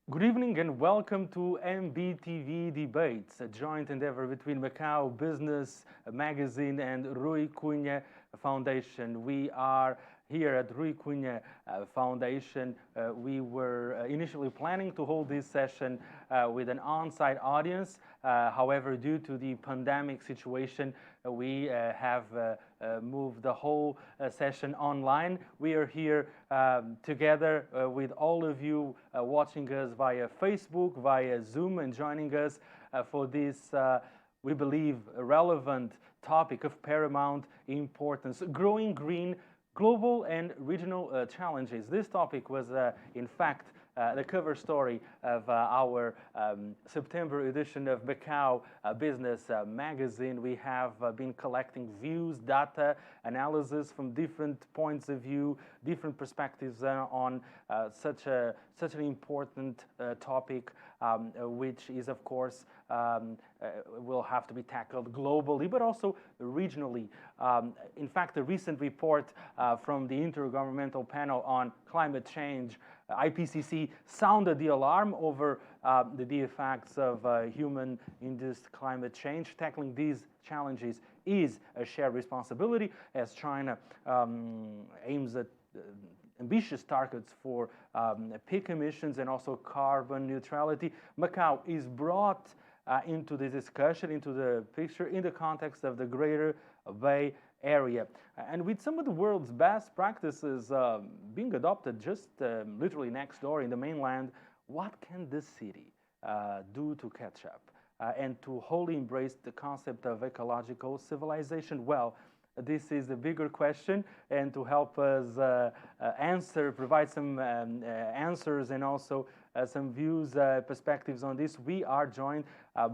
Good evening and welcome to MBtv Debates, a joint endeavor between Macau Business magazine and Rui Cunha Foundation. We are here at Rui Cunha Foundation. We were initially planning to hold this session with an on-site audience. However, due to the pandemic situation, we have moved the whole session online. We are here together with all of you watching us via Facebook, via Zoom, and joining us for this, we believe, relevant topic of paramount importance: growing green, global and regional challenges. This topic was, in fact, the cover story of our September edition of Macau Business magazine. We have been collecting views, data, analysis from different points of view, different perspectives on such an important topic, which is, of course, will have to be tackled globally, but also regionally. In fact, a recent report from the Intergovernmental Panel on Climate Change, Ipcc, sounded the alarm over the effects of human-induced climate change. Tackling these challenges is a shared responsibility, as China aims at ambitious targets for peak emissions and also carbon neutrality. Macau is brought into the discussion, into the picture, in the context of the Greater Bay Area. And with some of the world's best practices being adopted just literally next door in the mainland, what can this city do to catch up and to wholly embrace the concept of ecological civilization? Well, this is a bigger question, and to help us provide some answers and also some views, perspectives on this, we are joined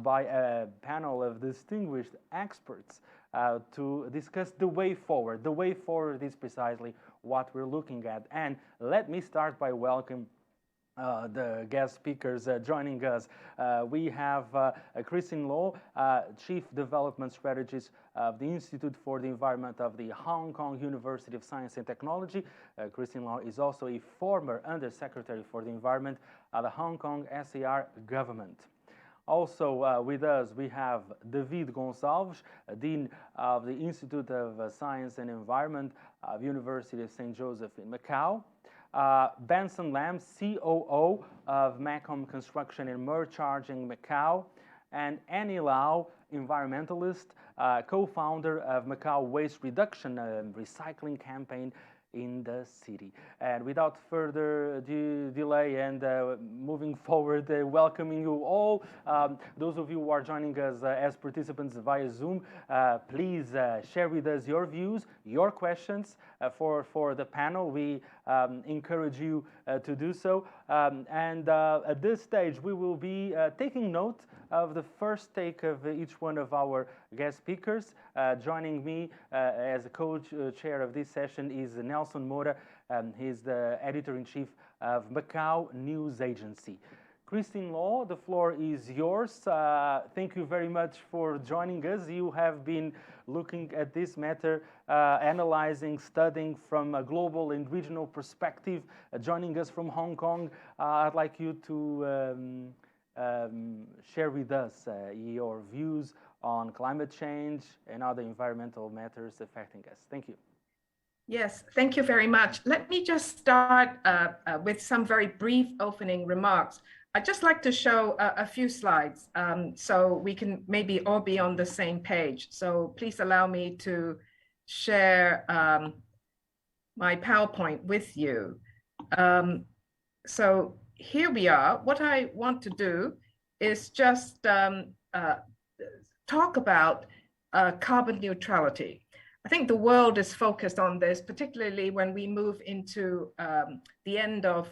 by a panel of distinguished experts to discuss the way forward. The way forward is precisely what we're looking at. And let me start by welcoming the guest speakers joining us. We have Christine Loh, Chief Development Strategist of the Institute for the Environment of the Hong Kong University of Science and Technology. Christine Loh is also a former Undersecretary for the Environment at the Hong Kong SAR Government. Also with us, we have David Gonçalves, Dean of the Institute of Science and Environment of University of St. Joseph in Macau. Benson Lam, COO of MECOM Construction and Merge Charging Macau, and Annie Lao, environmentalist, co-founder of Macau Waste Reduction and Recycling Campaign in the city. And without further delay and moving forward, welcoming you all. Those of you who are joining us as participants via Zoom, please share with us your views, your questions for the panel. We encourage you to do so. And at this stage, we will be taking note of the first take of each one of our guest speakers. Joining me as a co-chair of this session is Nelson Moura. He's the editor-in-chief of Macau News Agency. Christine Loh, the floor is yours. Thank you very much for joining us. You have been looking at this matter, analyzing, studying from a global and regional perspective, joining us from Hong Kong. I'd like you to share with us your views on climate change and other environmental matters affecting us. Thank you. Yes, thank you very much. Let me just start with some very brief opening remarks. I'd just like to show a few slides so we can maybe all be on the same page. So please allow me to share my PowerPoint with you. So here we are. What I want to do is just talk about carbon neutrality. I think the world is focused on this, particularly when we move into the end of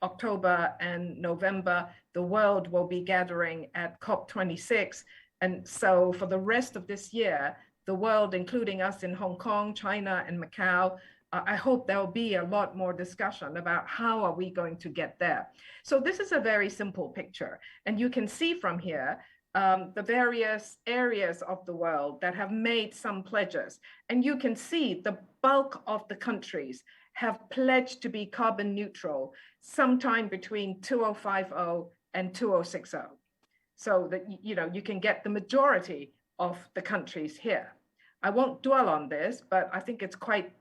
October and November. The world will be gathering at COP26. And so for the rest of this year, the world, including us in Hong Kong, China, and Macau, I hope there'll be a lot more discussion about how are we going to get there. So this is a very simple picture. And you can see from here the various areas of the world that have made some pledges. And you can see the bulk of the countries have pledged to be carbon neutral sometime between 2050 and 2060. So that, you know, you can get the majority of the countries here. I won't dwell on this, but I think it's quite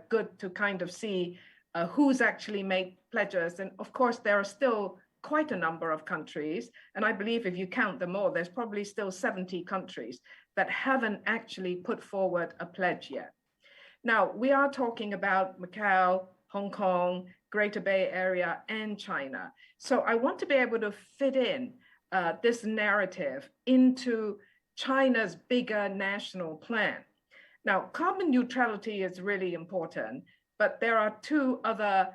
good to kind of see who's actually made pledges. And of course, there are still quite a number of countries. And I believe if you count them all, there's probably still 70 countries that haven't actually put forward a pledge yet. Now, we are talking about Macau, Hong Kong, Greater Bay Area, and China. So I want to be able to fit in this narrative into China's bigger national plan. Now, carbon neutrality is really important, but there are two other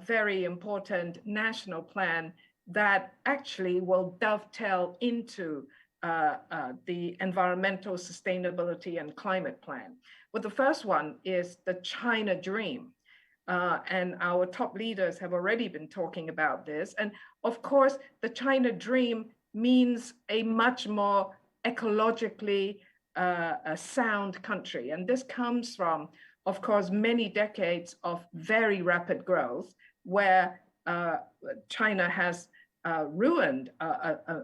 very important national plans that actually will dovetail into the environmental sustainability and climate plan. Well, the first one is the China Dream. And our top leaders have already been talking about this. And of course, the China Dream means a much more ecologically a sound country. And this comes from, of course, many decades of very rapid growth where China has ruined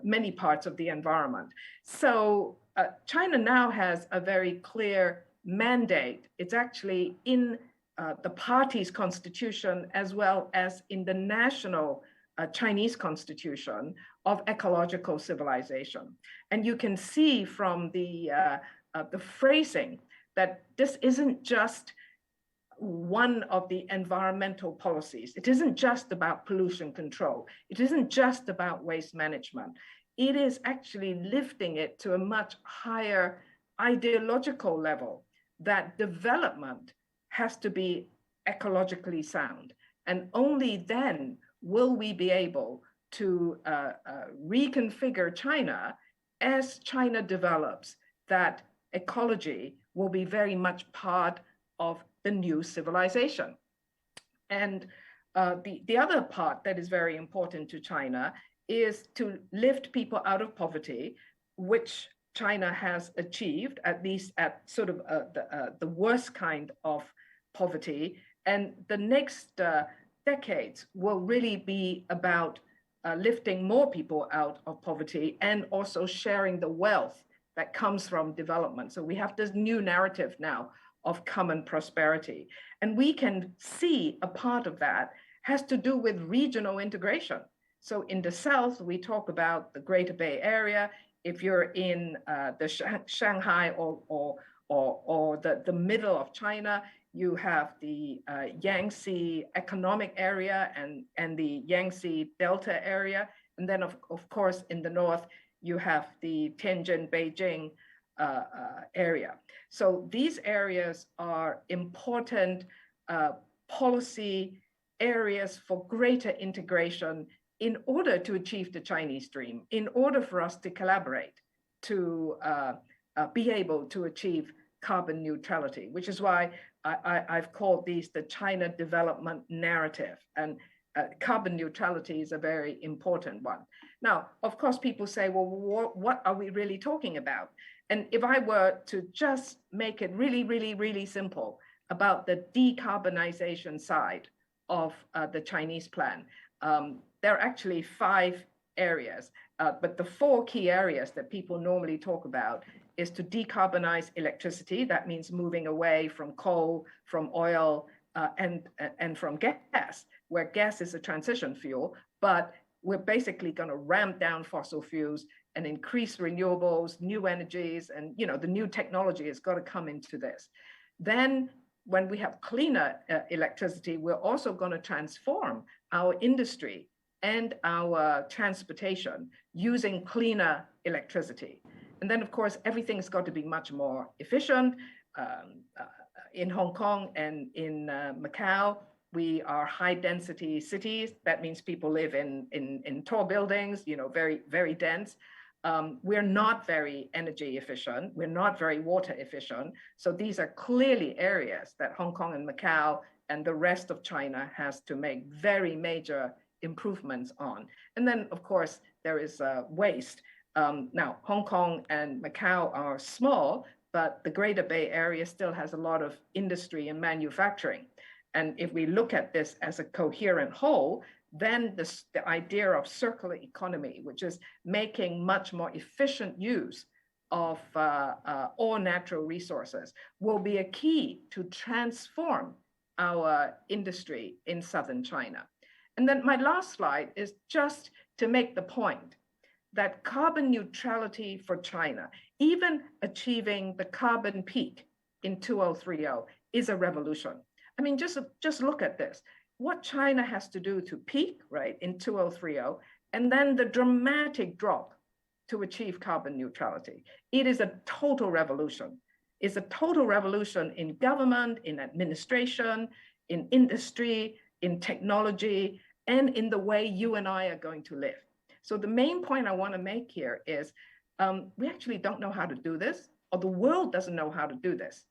many parts of the environment. So China now has a very clear mandate. It's actually in the party's constitution as well as in the national Chinese constitution of ecological civilization. And you can see from the phrasing that this isn't just one of the environmental policies. It isn't just about pollution control. It isn't just about waste management. It is actually lifting it to a much higher ideological level that development has to be ecologically sound. And only then will we be able to reconfigure China as China develops, that ecology will be very much part of the new civilization. And the other part that is very important to China is to lift people out of poverty, which China has achieved, at least at sort of the worst kind of poverty. And the next decades will really be about lifting more people out of poverty and also sharing the wealth that comes from development. So we have this new narrative now of common prosperity. And we can see a part of that has to do with regional integration. So in the South, we talk about the Greater Bay Area. If you're in the Shanghai or the middle of China, you have the Yangtze economic area and the Yangtze Delta area. And then of course, in the North, you have the Tianjin, Beijing area. So these areas are important policy areas for greater integration in order to achieve the Chinese dream, in order for us to collaborate, to be able to achieve carbon neutrality, which is why I've called these the China development narrative. And carbon neutrality is a very important one. Now, of course, people say, well, what are we really talking about? And if I were to just make it really, really, really simple about the decarbonization side of the Chinese plan, there are actually 5 areas, but the 4 key areas that people normally talk about is to decarbonize electricity. That means moving away from coal, from oil, and from gas, where gas is a transition fuel, but we're basically going to ramp down fossil fuels and increase renewables, new energies, and the new technology has got to come into this. Then when we have cleaner electricity, we're also going to transform our industry and our transportation using cleaner electricity. And then, of course, everything's got to be much more efficient. In Hong Kong and in Macau, we are high density cities. That means people live in tall buildings, very, very dense. We're not very energy efficient. We're not very water efficient. So these are clearly areas that Hong Kong and Macau and the rest of China has to make very major improvements on. And then, of course, there is waste. Now, Hong Kong and Macau are small, but the Greater Bay Area still has a lot of industry and manufacturing. And if we look at this as a coherent whole, then the idea of circular economy, which is making much more efficient use of all natural resources, will be a key to transform our industry in southern China. And then my last slide is just to make the point that carbon neutrality for China, even achieving the carbon peak in 2030, is a revolution. I mean, just look at this. What China has to do to peak, right, in 2030, and then the dramatic drop to achieve carbon neutrality. It is a total revolution. It's a total revolution in government, in administration, in industry, in technology, and in the way you and I are going to live. So the main point I want to make here is we actually don't know how to do this, or the world doesn't know how to do this.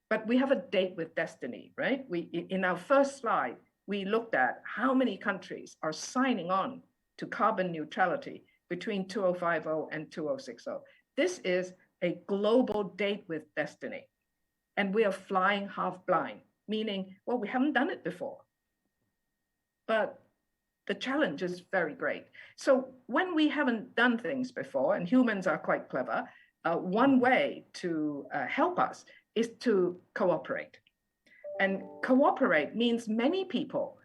But we have a date with destiny, right? In our first slide, we looked at how many countries are signing on to carbon neutrality between 2050 and 2060. This is a global date with destiny. And we are flying half blind, meaning, well, we haven't done it before. But the challenge is very great. So when we haven't done things before, and humans are quite clever, one way to help us is to cooperate. And cooperate means many people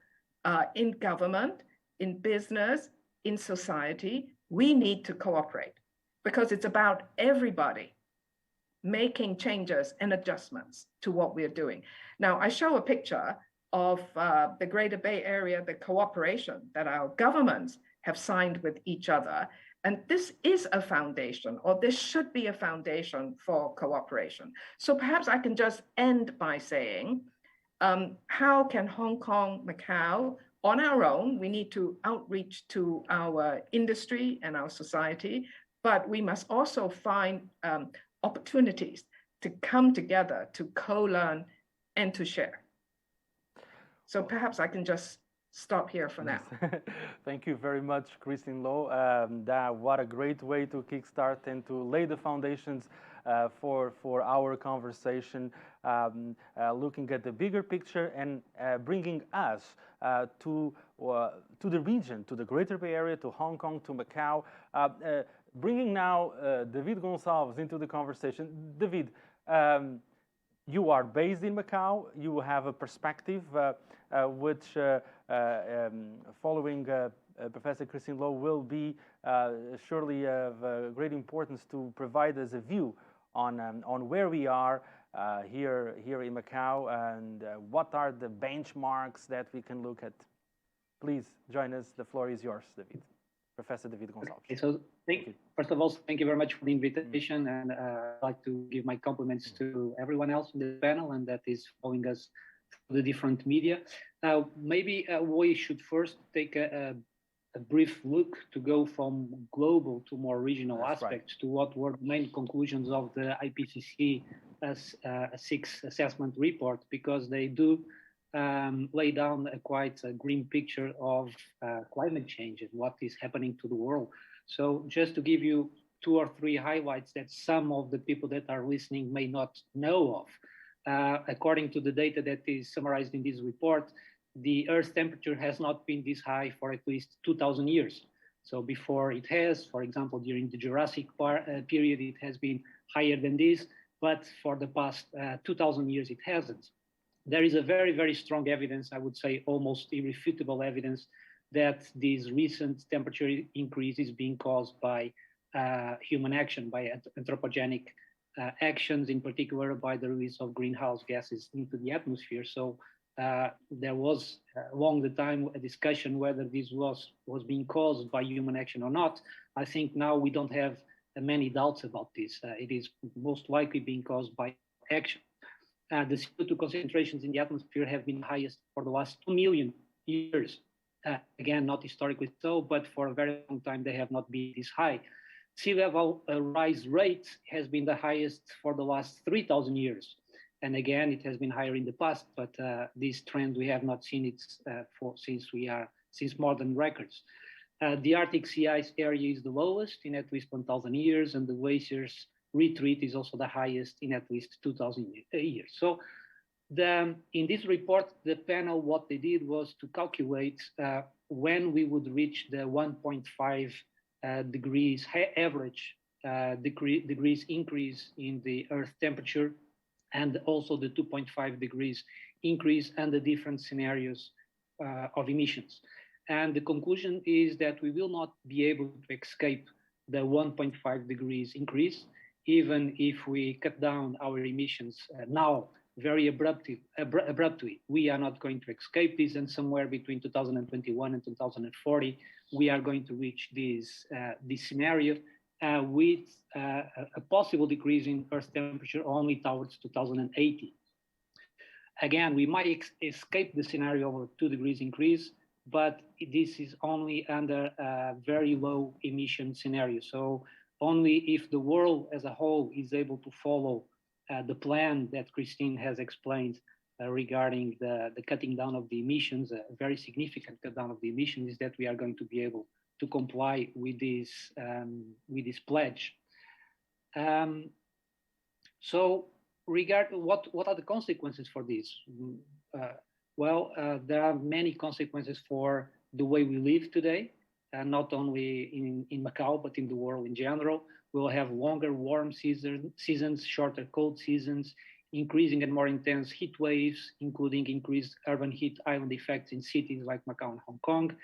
in government, in business, in society, we need to cooperate because it's about everybody making changes and adjustments to what we're doing. Now, I show a picture of the Greater Bay Area, the cooperation that our governments have signed with each other. And this is a foundation, or this should be a foundation for cooperation. So perhaps I can just end by saying, how can Hong Kong, Macau, on our own, we need to outreach to our industry and our society, but we must also find opportunities to come together, to co-learn and to share. So perhaps I can just stop here for now. Thank you very much, Christine Loh. What a great way to kickstart and to lay the foundations for our conversation, looking at the bigger picture and bringing us to the region, to the Greater Bay Area, to Hong Kong, to Macau. Bringing now David Gonçalves into the conversation. David, you are based in Macau. You have a perspective which, following Professor Christine Loh, will be surely of great importance to provide us a view on where we are here in Macau and what are the benchmarks that we can look at. Please join us. The floor is yours, David. Professor David Gonçalves. Okay, so first of all, thank you very much for the invitation, and I'd like to give my compliments to everyone else in the panel and that is following us through the different media. Now, maybe we should first take a brief look to go from global to more regional aspects to what were the main conclusions of the Ipcc sixth assessment report, because they do lay down quite a grim picture of climate change and what is happening to the world. So just to give you 2 or 3 highlights that some of the people that are listening may not know of. According to the data that is summarized in this report, the Earth's temperature has not been this high for at least 2,000 years. So before it has, for example, during the Jurassic period, it has been higher than this, but for the past 2,000 years, it hasn't. There is a very, very strong evidence, I would say almost irrefutable evidence, that this recent temperature increase is being caused by human action, by anthropogenic actions, in particular by the release of greenhouse gases into the atmosphere. So there was along the time a discussion whether this was being caused by human action or not. I think now we don't have many doubts about this. It is most likely being caused by action. The CO2 concentrations in the atmosphere have been highest for the last 2 million years. Again, not historically so, but for a very long time, they have not been this high. Sea level rise rate has been the highest for the last 3,000 years. And again, it has been higher in the past, but this trend, we have not seen it since modern records. The Arctic sea ice area is the lowest in at least 1,000 years, and the glaciers retreat is also the highest in at least 2,000 years. So In this report, the panel, what they did was to calculate when we would reach the 1.5 degrees average degrees increase in the Earth temperature, and also the 2.5 degrees increase and the different scenarios of emissions. And the conclusion is that we will not be able to escape the 1.5 degrees increase, even if we cut down our emissions now very abruptly. We are not going to escape this, and somewhere between 2021 and 2040, we are going to reach this scenario with a possible decrease in Earth temperature only towards 2080. Again, we might escape the scenario of a 2 degrees increase, but this is only under a very low emission scenario. So only if the world as a whole is able to follow the plan that Christine has explained regarding the cutting down of the emissions, a very significant cut down of the emissions, is that we are going to be able to comply with this pledge. So regarding what are the consequences for this? There are many consequences for the way we live today, not only in Macau, but in the world in general. We'll have longer warm seasons, shorter cold seasons, increasing and more intense heat waves, including increased urban heat island effects in cities like Macau and Hong Kong,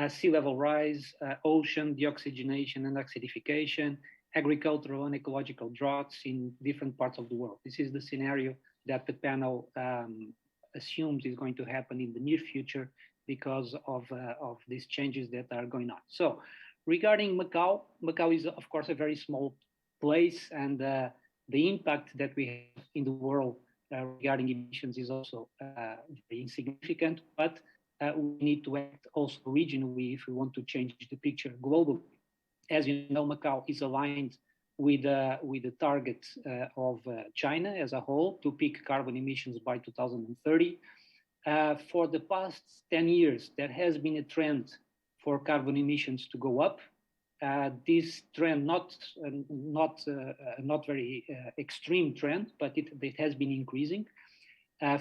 sea level rise, ocean deoxygenation and acidification, agricultural and ecological droughts in different parts of the world. This is the scenario that the panel assumes is going to happen in the near future because of these changes that are going on. So regarding Macau, Macau is of course a very small place, and the impact that we have in the world regarding emissions is also very insignificant, but we need to act also regionally if we want to change the picture globally. As you know, Macau is aligned with the target of China as a whole to peak carbon emissions by 2030. For the past 10 years, there has been a trend for carbon emissions to go up. This trend, not very extreme trend, but it has been increasing.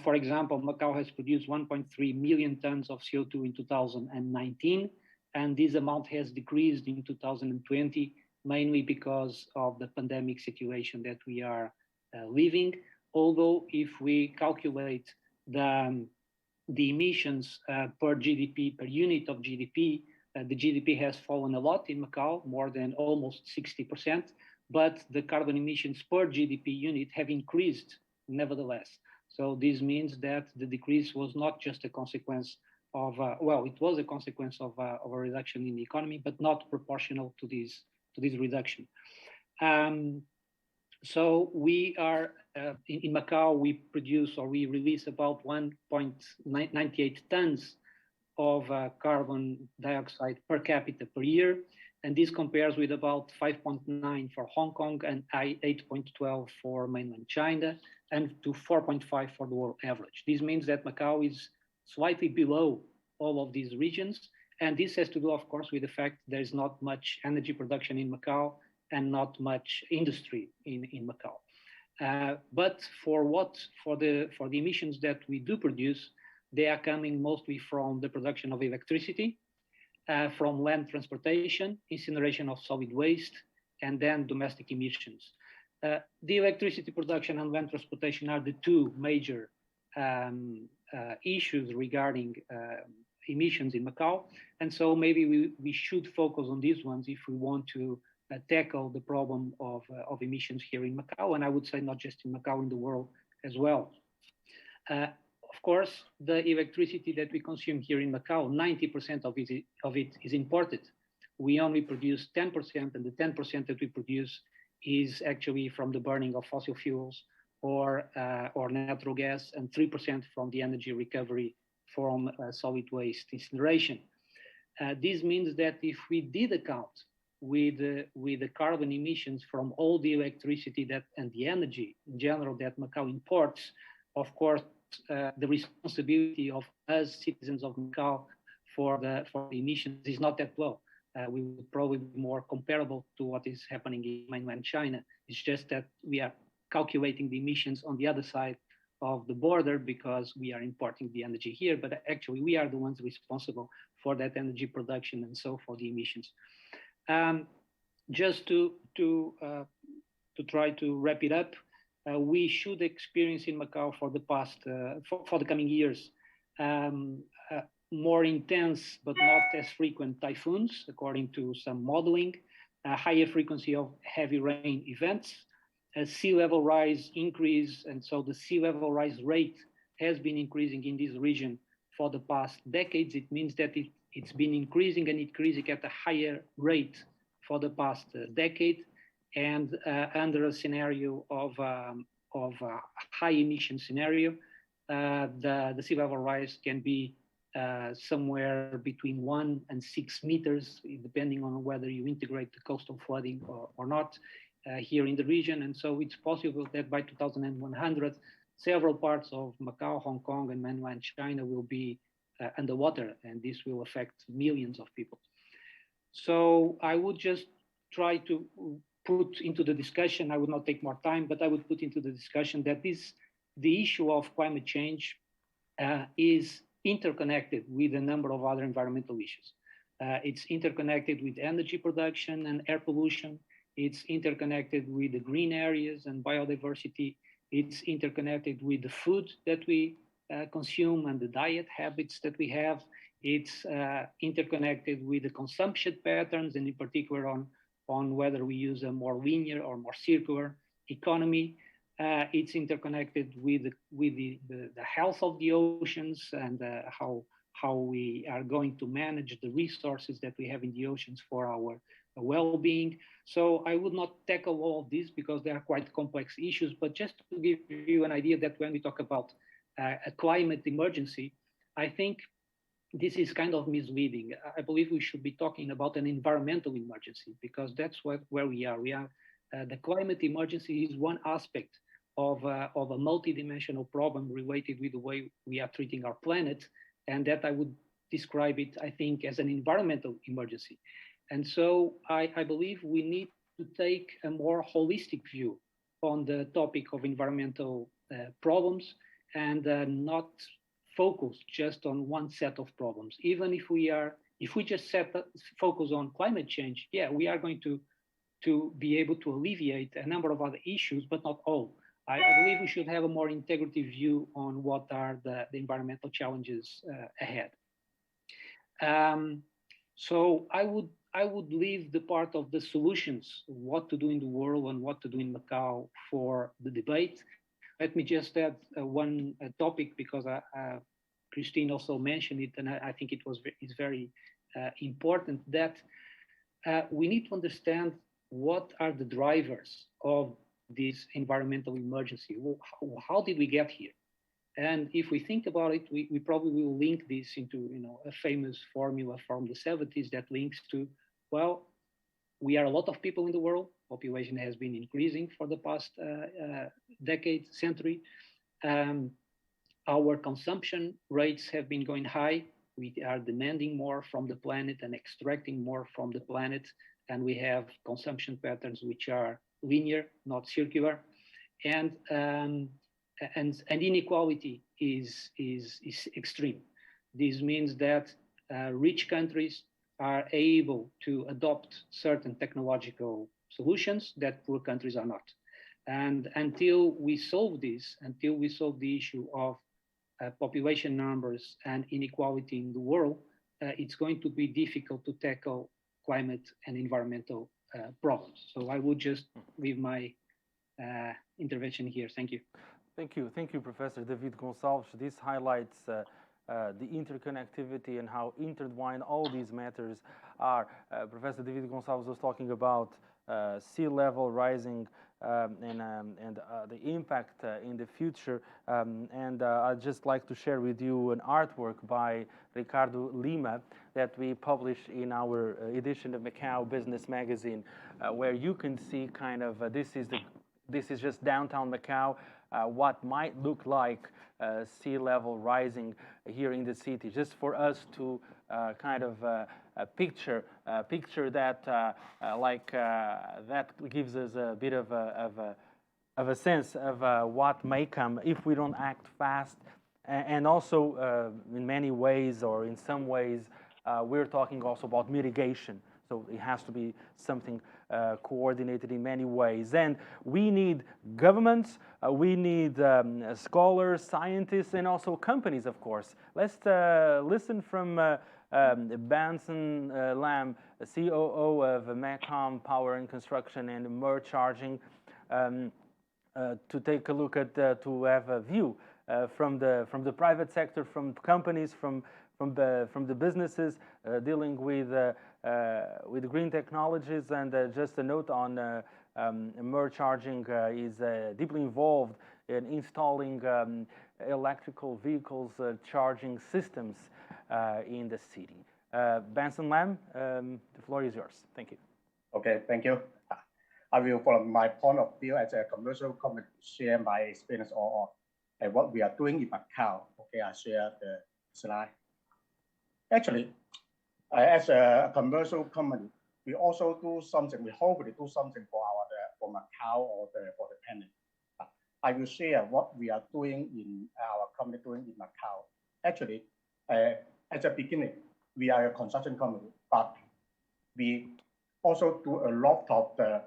For example, Macau has produced 1.3 million tons of CO2 in 2019, and this amount has decreased in 2020, mainly because of the pandemic situation that we are living. Although if we calculate the emissions per GDP, per unit of GDP, the GDP has fallen a lot in Macau, more than almost 60%, but the carbon emissions per GDP unit have increased nevertheless. So this means that the decrease was not just a consequence of, it was a consequence of a reduction in the economy, but not proportional to this reduction. So we are, in Macau, we produce or we release about 1.98 tons of carbon dioxide per capita per year. And this compares with about 5.9 for Hong Kong and 8.12 for mainland China, and to 4.5 for the world average. This means that Macau is slightly below all of these regions. And this has to do, of course, with the fact there is not much energy production in Macau and not much industry in Macau. But for the emissions that we do produce, they are coming mostly from the production of electricity, from land transportation, incineration of solid waste, and then domestic emissions. The electricity production and land transportation are the two major issues regarding emissions in Macau. And so maybe we should focus on these ones if we want to tackle the problem of emissions here in Macau. And I would say not just in Macau, in the world as well. Of course, the electricity that we consume here in Macau, 90% of it is imported. We only produce 10%, and the 10% that we produce is actually from the burning of fossil fuels or natural gas, and 3% from the energy recovery from solid waste incineration. This means that if we did account with the carbon emissions from all the electricity and the energy in general that Macau imports, of course, the responsibility of us citizens of Macau for the emissions is not that low. We would probably be more comparable to what is happening in mainland China. It's just that we are calculating the emissions on the other side of the border because we are importing the energy here, but actually we are the ones responsible for that energy production and so for the emissions. Just to try to wrap it up, we should experience in Macau for the past, for the coming years, more intense but not as frequent typhoons, according to some modeling, a higher frequency of heavy rain events, a sea level rise increase, and so the sea level rise rate has been increasing in this region for the past decades. It means that it's been increasing and increasing at a higher rate for the past decade, and under a scenario of a high emission scenario, the sea level rise can be somewhere between 1 and 6 meters, depending on whether you integrate the coastal flooding or not here in the region. And so it's possible that by 2100, several parts of Macau, Hong Kong, and mainland China will be underwater, and this will affect millions of people. So I would just try to put into the discussion, I would not take more time, but I would put into the discussion that the issue of climate change is interconnected with a number of other environmental issues. It's interconnected with energy production and air pollution. It's interconnected with the green areas and biodiversity. It's interconnected with the food that we consume and the diet habits that we have. It's interconnected with the consumption patterns, and in particular on whether we use a more linear or more circular economy. It's interconnected with the health of the oceans and how we are going to manage the resources that we have in the oceans for our well-being. So I would not tackle all of this because they are quite complex issues, but just to give you an idea that when we talk about a climate emergency, I think this is kind of misleading. I believe we should be talking about an environmental emergency because that's where we are. The climate emergency is one aspect of a multidimensional problem related with the way we are treating our planet, and that I would describe it, I think, as an environmental emergency. And so I believe we need to take a more holistic view on the topic of environmental problems and not focus just on one set of problems. Even if we just focus on climate change, yeah, we are going to be able to alleviate a number of other issues, but not all. I believe we should have a more integrative view on what are the environmental challenges ahead. So I would leave the part of the solutions, what to do in the world and what to do in Macau, for the debate. Let me just add one topic because Christine also mentioned it, and I think it's very important that we need to understand what are the drivers of this environmental emergency. How did we get here? And if we think about it, we probably will link this into a famous formula from the 70s that links to, well, we are a lot of people in the world. Population has been increasing for the past decade, century. Our consumption rates have been going high. We are demanding more from the planet and extracting more from the planet. And we have consumption patterns which are linear, not circular. And inequality is extreme. This means that rich countries are able to adopt certain technological solutions that poor countries are not. And until we solve this, until we solve the issue of population numbers and inequality in the world, it's going to be difficult to tackle climate and environmental problems. So I would just leave my intervention here. Thank you. Thank you, Professor David Gonçalves. This highlights the interconnectivity and how intertwined all these matters are. Professor David Gonçalves was talking about sea level rising and the impact in the future. And I'd just like to share with you an artwork by Ricardo Lima that we published in our edition of Macau Business magazine, where you can see kind of this is just downtown Macau, what might look like sea level rising here in the city, just for us to kind of picture that that gives us a bit of a a sense of what may come if we don't act fast, and also in many ways or in some ways we're talking also about mitigation. So it has to be something coordinated in many ways. And we need governments, we need scholars, scientists, and also companies, of course. Let's listen from Benson Lam, COO of MECOM Power and Construction and Merge Charging, to take a look at, to have a view from the private sector, from companies, from the businesses dealing with green technologies. And just a note on Merge Charging is deeply involved in installing electrical vehicles charging systems in the city. Benson Lam, the floor is yours. Thank you. Okay, thank you. I will, from my point of view as a commercial company, share my experience on what we are doing in Macau. Okay, I share the slide. Actually, as a commercial company, we also do something. We hopefully do something for for Macau or for the planet. I will share what we are doing in our company doing in Macau. Actually, at the beginning, we are a construction company, but we also do a lot of the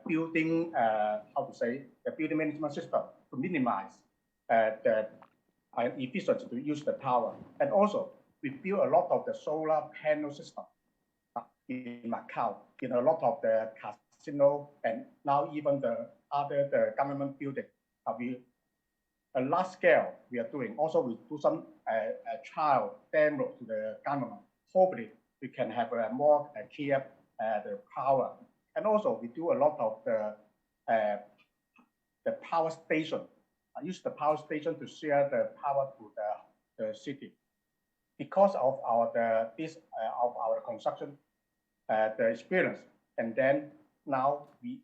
building, the building management system to minimize the efficiency to use the power. And also, we build a lot of the solar panel system in Macau, in a lot of the casino, and now even the government building. A large scale we are doing. Also, we do some trial demo to the government. Hopefully, we can have a more clear the power. And also, we do a lot of the power station. I use the power station to share the power to the city. Because of our construction, the experience, and then now we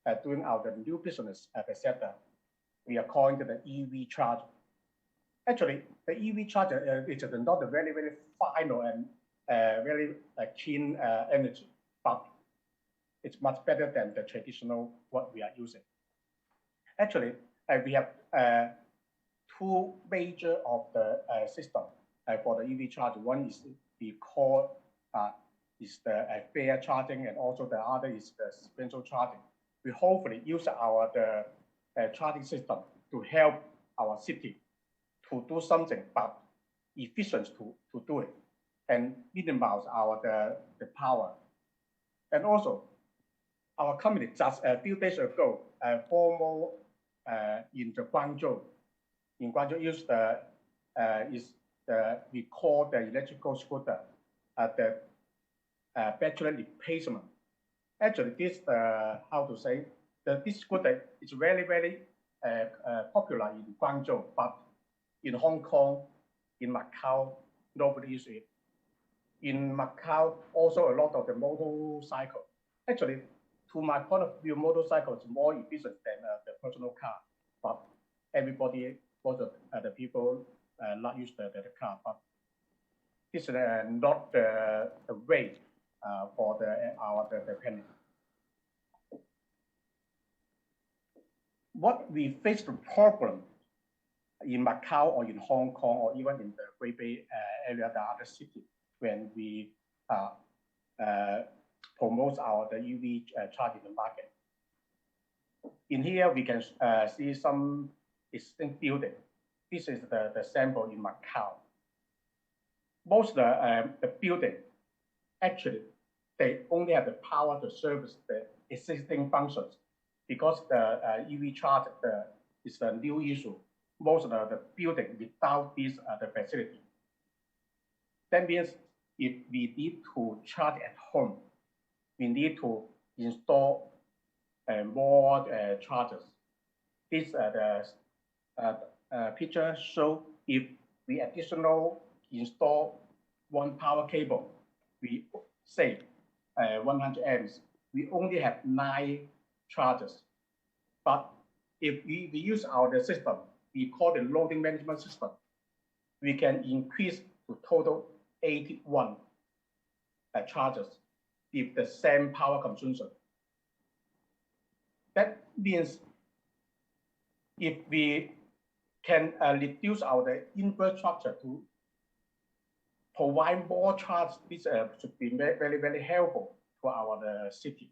are doing our new business at the sector. We are calling it the EV charger. Actually, the EV charger is not a very, very final and very clean energy, but it's much better than the traditional what we are using. Actually, we have two major of the system for the EV charger. One is the core, is the fare charging, and also the other is the sequential charging. We hopefully use our charging system to help our city to do something, but efficient to do it, and minimize the power. And also, our company just a few days ago, formal in the Guangzhou. In Guangzhou, we call the electrical scooter the battery replacement. Actually, this this scooter is very, very popular in Guangzhou, but in Hong Kong, in Macau, nobody uses it. In Macau, also a lot of the motorcycle. Actually, to my point of view, motorcycle is more efficient than the personal car. But everybody, most of the people, not use the car. But this is not the way for the planet. What we face the problem in Macau or in Hong Kong or even in the Great Bay Area, the other city, when we promote the EV charging market. In here, we can see some existing building. This is the sample in Macau. Most of the building, actually, they only have the power to service the existing functions, because the EV charge is a new issue. Most of the building without this the facility. That means if we need to charge at home, we need to install more chargers. This picture shows if we additional install one power cable, we save 100 amps. We only have 9 chargers. But if we use our system, we call the loading management system, we can increase to total 81 chargers with the same power consumption. That means if we can reduce our infrastructure to provide more charge, this should be very, very helpful to our city.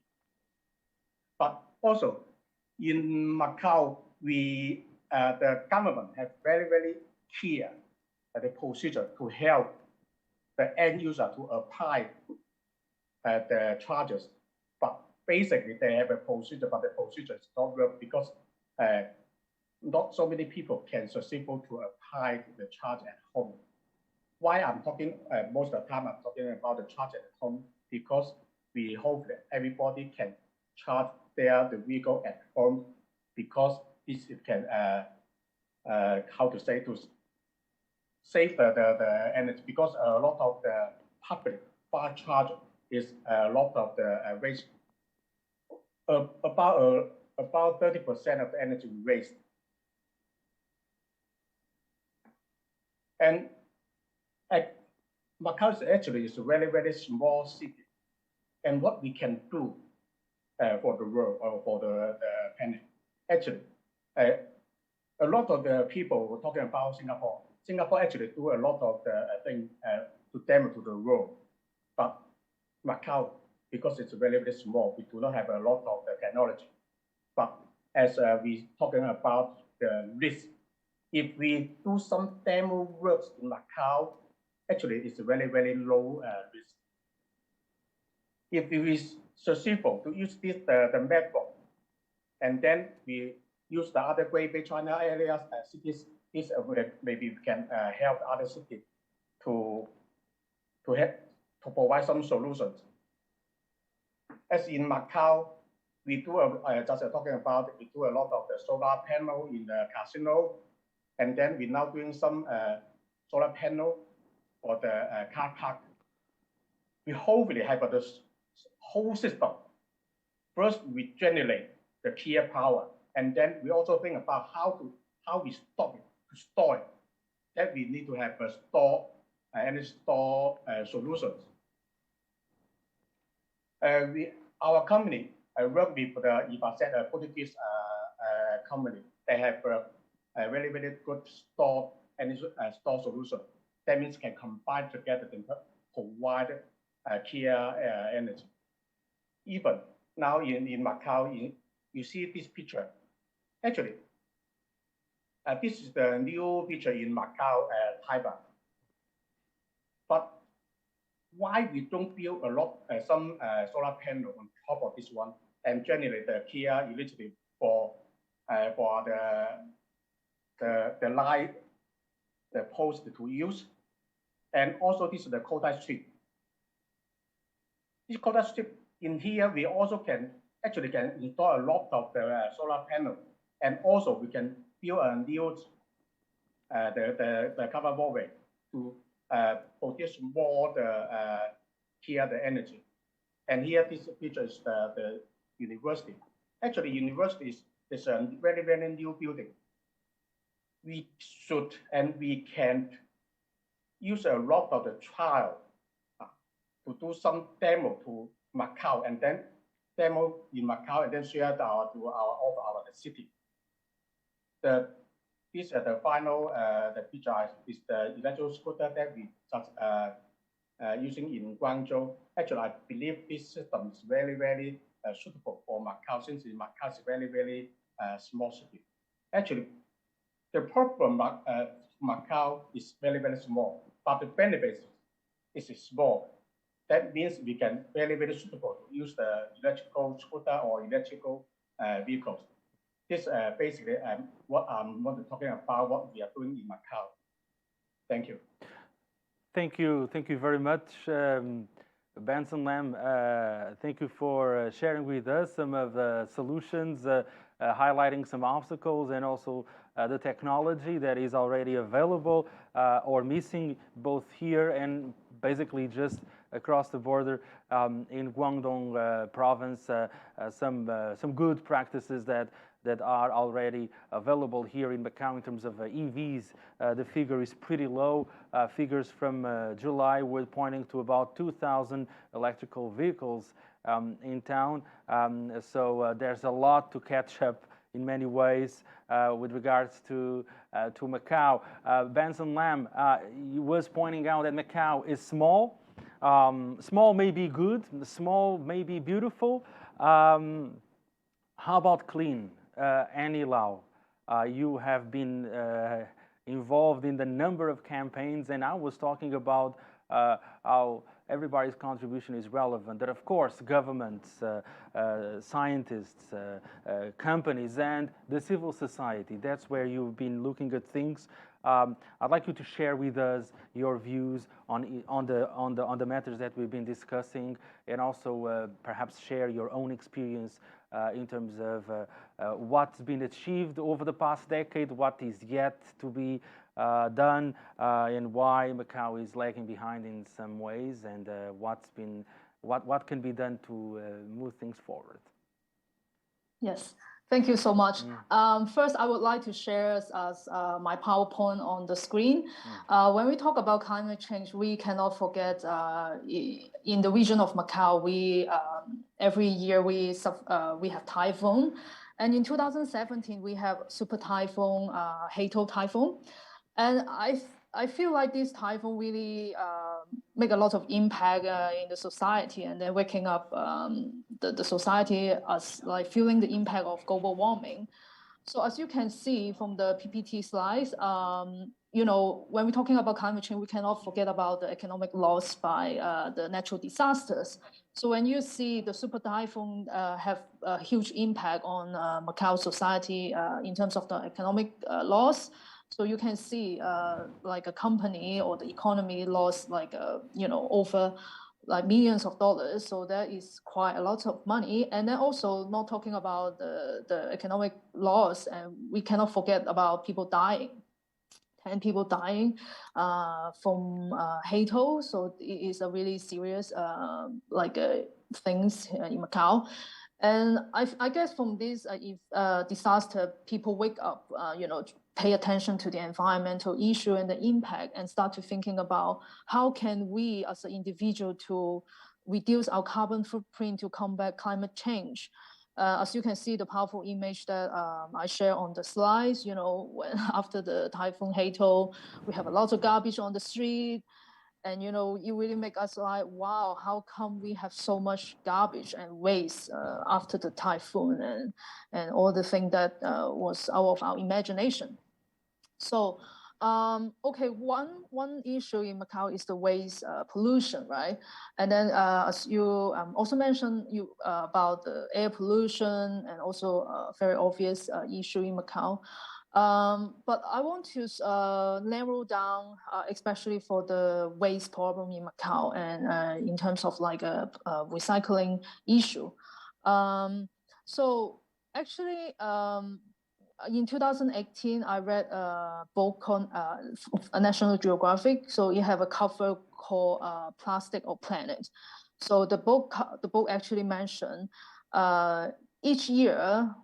But also in Macau, the government have very, very clear the procedure to help the end user to apply the charges. But basically, they have a procedure, but the procedure is not work because not so many people can successfully to apply the charge at home. Why I'm talking most of the time I'm talking about the charge at home, because we hope that everybody can charge the vehicle at home, because this can how to say, to save the energy, because a lot of the public fast charge is a lot of the waste, about 30% of the energy waste. And Macau actually is a very, very small city. And what we can do for the world or for the planet, actually, a lot of the people were talking about Singapore. Singapore actually do a lot of the thing to damage to the world. But Macau, because it's very, very small, we do not have a lot of the technology. But as we talking about the risk, if we do some demo works in Macau, actually it's a very, very low risk. If it is successful to use this the method, and then we use the other Great Bay China areas cities, this maybe we can help other cities to provide some solutions. As in Macau, we do just talking about, we do a lot of the solar panel in the casino, and then we're now doing some solar panel for the car park. We hopefully have this whole system. First, we generate the clear power, and then we also think about how we stop it, to store it. That we need to have a store energy store solutions. Our company work with the Ipcc, a Portuguese company. They have a very, very good store energy store solution. That means can combine together to provide clear energy. Even now in Macau, you see this picture. Actually, this is the new picture in Macau, Taiwan. But why we don't build a lot some solar panel on top of this one and generate the clear electricity for the light, the post to use, and also this is the quota strip. This quota strip in here, we also can install a lot of the solar panel, and also we can build a new the cover walkway to produce more the energy. And here this picture is the university. Actually, university is a very, very new building. We should and we can use a lot of the trial to do some demo to Macau, and then demo in Macau, and then share to our city. This the final the picture is the electrical scooter that we just using in Guangzhou. Actually, I believe this system is very, very suitable for Macau, since Macau is a very, very small city. Actually, the problem Macau is very, very small, but the benefits is small. That means we can very, very suitable to use the electrical scooter or electrical vehicles. This basically what I'm talking about, what we are doing in Macau. Thank you. Thank you very much, Benson Lam. Thank you for sharing with us some of the solutions, highlighting some obstacles, and also the technology that is already available or missing both here and basically just across the border in Guangdong province. Some good practices that are already available here in Macau in terms of EVs. The figure is pretty low. Figures from July were pointing to about 2,000 electrical vehicles in town. So there's a lot to catch up in many ways with regards to Macau. Benson Lam was pointing out that Macau is small. Small may be good, small may be beautiful. How about clean? Annie Lao, you have been involved in the number of campaigns, and I was talking about how everybody's contribution is relevant, that of course governments, scientists, companies, and the civil society, that's where you've been looking at things. I'd like you to share with us your views on the matters that we've been discussing, and also perhaps share your own experience in terms of what's been achieved over the past decade, what is yet to be done, and why Macau is lagging behind in some ways, and what can be done to move things forward. Yes. Thank you so much. First, I would like to share my PowerPoint on the screen. When we talk about climate change, we cannot forget in the region of Macau, every year we have typhoon. And in 2017, we have super typhoon, Hato typhoon. And I feel like this typhoon really make a lot of impact in the society, and then waking up the society as like feeling the impact of global warming. So as you can see from the PPT slides, you know, when we're talking about climate change, we cannot forget about the economic loss by the natural disasters. So when you see the super typhoon have a huge impact on Macau society in terms of the economic loss, so you can see like a company or the economy lost like, you know, over like millions of dollars. So that is quite a lot of money. And then also not talking about the economic loss, and we cannot forget about people dying. 10 people dying from Hato. So it is a really serious things in Macau. And I guess from this disaster, people wake up, you know, pay attention to the environmental issue and the impact, and start to thinking about how can we as an individual to reduce our carbon footprint to combat climate change. As you can see, the powerful image that I share on the slides, you know, when after the typhoon Hato, we have a lot of garbage on the street. And, you know, it really make us like, wow, how come we have so much garbage and waste after the typhoon and all the things that was out of our imagination. So, okay, one issue in Macau is the waste pollution, right? And then as you also mentioned about the air pollution, and also a very obvious issue in Macau. But I want to narrow down, especially for the waste problem in Macau, and in terms of like a recycling issue. So actually, in 2018, I read a book on National Geographic. So you have a cover called "Plastic or Planet." So the book actually mentioned each year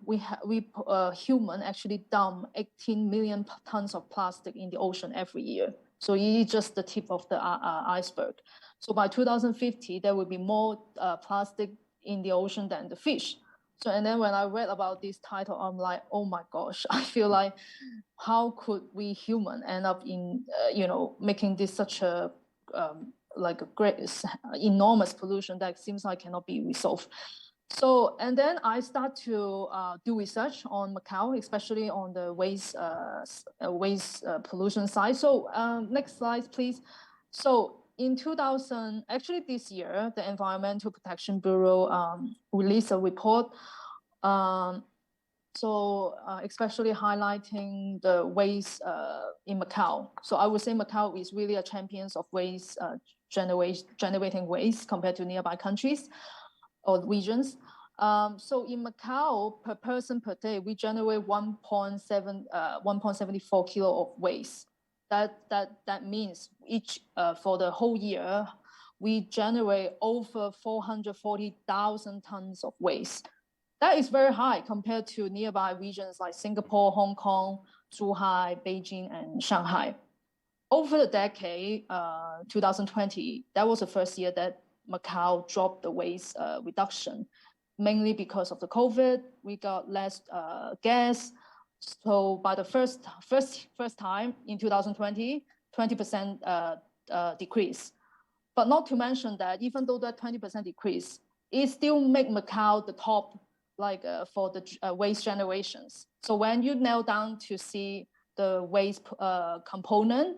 human actually dump 18 million tons of plastic in the ocean every year. So it is just the tip of the iceberg. So by 2050, there will be more plastic in the ocean than the fish. So, and then when I read about this title, I'm like, oh my gosh, I feel like, how could we human end up in, you know, making this such a, like a great, enormous pollution that seems like cannot be resolved. So, and then I start to do research on Macau, especially on the waste pollution side. So next slide, please. So in 2000, actually this year, the Environmental Protection Bureau released a report. Especially highlighting the waste in Macau. So I would say Macau is really a champion of waste generating waste compared to nearby countries or regions. So in Macau, per person per day, we generate 1.74 kilo of waste. That means for the whole year, we generate over 440,000 tons of waste. That is very high compared to nearby regions like Singapore, Hong Kong, Zhuhai, Beijing, and Shanghai. Over the decade, 2020, that was the first year that Macau dropped the waste reduction, mainly because of the COVID. We got less gas. So by the first time in 2020, 20% decrease. But not to mention that even though that 20% decrease, it still make Macau the top for the waste generations. So when you nail down to see the waste component,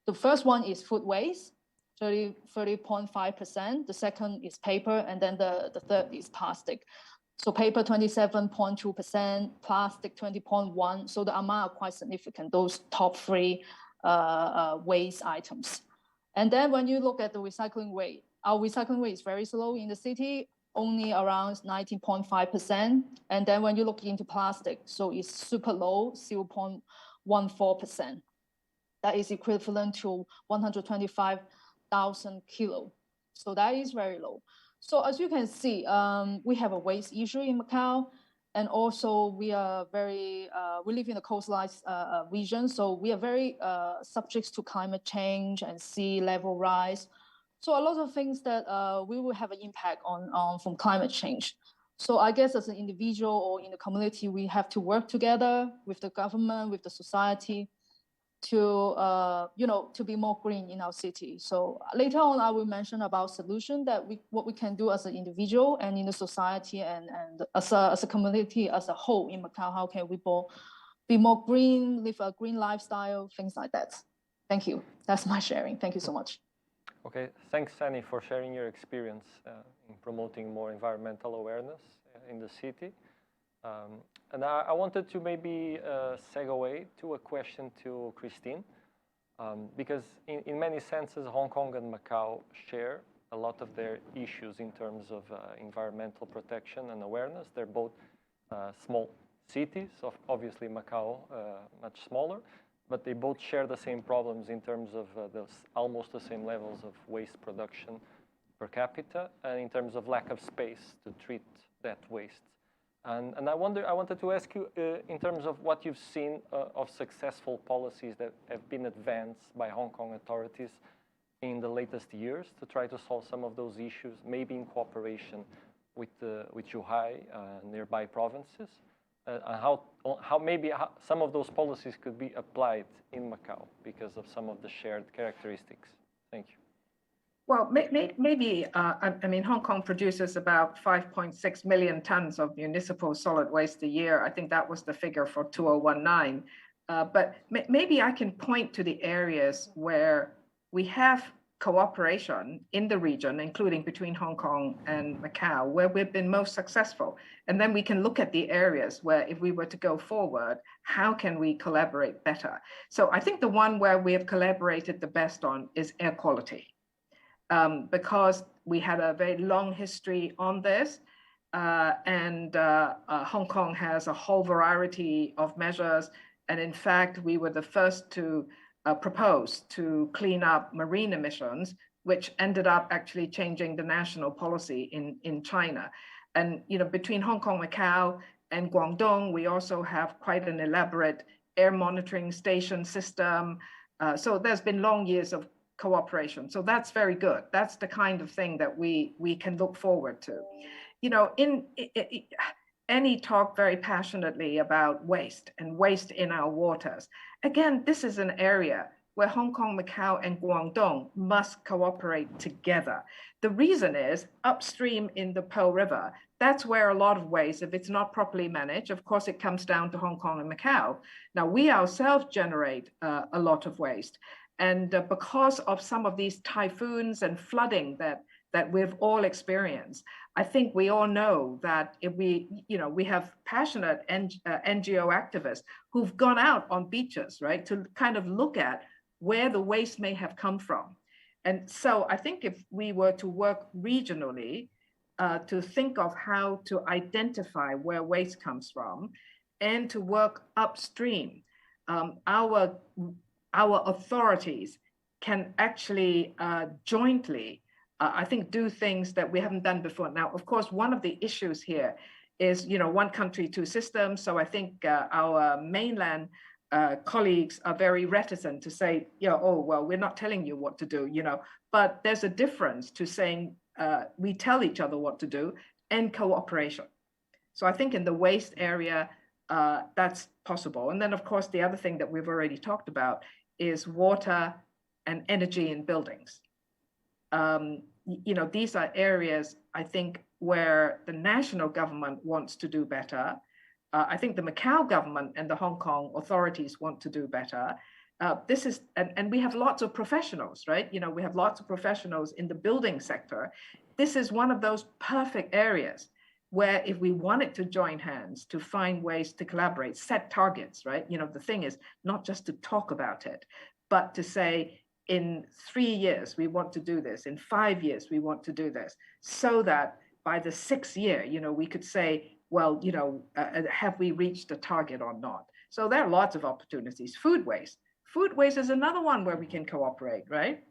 the first one is food waste, 30.5%. The second is paper, and then the third is plastic. So paper 27.2%, plastic 20.1%. So the amount are quite significant, those top three waste items. And then when you look at the recycling rate, our recycling rate is very slow in the city, only around 19.5%. And then when you look into plastic, so it's super low, 0.14%. That is equivalent to 125,000 kilo. So that is very low. So as you can see, we have a waste issue in Macau. And also we are we live in a coastline region. So we are very subject to climate change and sea level rise. So a lot of things that we will have an impact on from climate change. So I guess as an individual or in the community, we have to work together with the government, with the society to, to be more green in our city. So later on, I will mention about solution that what we can do as an individual and in the society and as a community as a whole in Macau. How can we be more green, live a green lifestyle, things like that. Thank you. That's my sharing. Thank you so much. Okay, thanks, Annie, for sharing your experience in promoting more environmental awareness in the city. And I wanted to maybe segue to a question to Christine, because in many senses, Hong Kong and Macau share a lot of their issues in terms of environmental protection and awareness. They're both small cities, obviously Macau much smaller, but they both share the same problems in terms of almost the same levels of waste production per capita and in terms of lack of space to treat that waste. And I wanted to ask you, in terms of what you've seen of successful policies that have been advanced by Hong Kong authorities in the latest years to try to solve some of those issues, maybe in cooperation with Zhuhai, nearby provinces, how some of those policies could be applied in Macau because of some of the shared characteristics. Thank you. Well, maybe, I mean, Hong Kong produces about 5.6 million tons of municipal solid waste a year. I think that was the figure for 2019. But maybe I can point to the areas where we have cooperation in the region, including between Hong Kong and Macau, where we've been most successful. And then we can look at the areas where if we were to go forward, how can we collaborate better? So I think the one where we have collaborated the best on is air quality. Because we had a very long history on this, and Hong Kong has a whole variety of measures. And in fact, we were the first to propose to clean up marine emissions, which ended up actually changing the national policy in China. And between Hong Kong, Macau, and Guangdong, we also have quite an elaborate air monitoring station system. So there's been long years of cooperation. So that's very good. That's the kind of thing that we can look forward to. Annie talked very passionately about waste and waste in our waters. Again, this is an area where Hong Kong, Macau, and Guangdong must cooperate together. The reason is upstream in the Pearl River, that's where a lot of waste, if it's not properly managed, of course, it comes down to Hong Kong and Macau. Now, we ourselves generate a lot of waste. And because of some of these typhoons and flooding that we've all experienced, I think we all know that if we have passionate NGO activists who've gone out on beaches, right, to kind of look at where the waste may have come from. And so I think if we were to work regionally to think of how to identify where waste comes from and to work upstream, our authorities can actually jointly, I think, do things that we haven't done before. Now, of course, one of the issues here is, one country, two systems. So I think our mainland colleagues are very reticent to say, oh, well, we're not telling you what to do, but there's a difference to saying we tell each other what to do and cooperation. So I think in the waste area, that's possible. And then, of course, the other thing that we've already talked about is water and energy in buildings. You know, these are areas, I think, where the national government wants to do better. I think the Macau government and the Hong Kong authorities want to do better. This is, and we have lots of professionals, right? You know, we have lots of professionals in the building sector. This is one of those perfect areas where if we wanted to join hands to find ways to collaborate, set targets, right? You know, the thing is not just to talk about it, but to say, in 3 years, we want to do this. In 5 years, we want to do this. So that by the 6th year, you know, we could say, well, you know, have we reached the target or not? So there are lots of opportunities. Food waste. Food waste is another one where we can cooperate, right?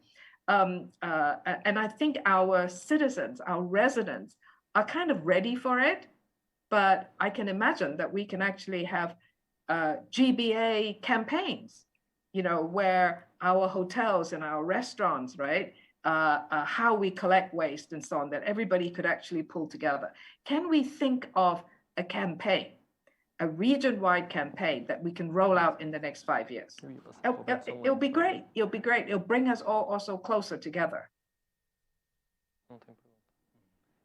And I think our citizens, our residents are kind of ready for it, but I can imagine that we can actually have GBA campaigns, you know, where our hotels and our restaurants, right, how we collect waste and so on, that everybody could actually pull together. Can we think of a campaign, a region-wide campaign that we can roll out in the next 5 years? It'll be great. It'll be great. It'll bring us all also closer together.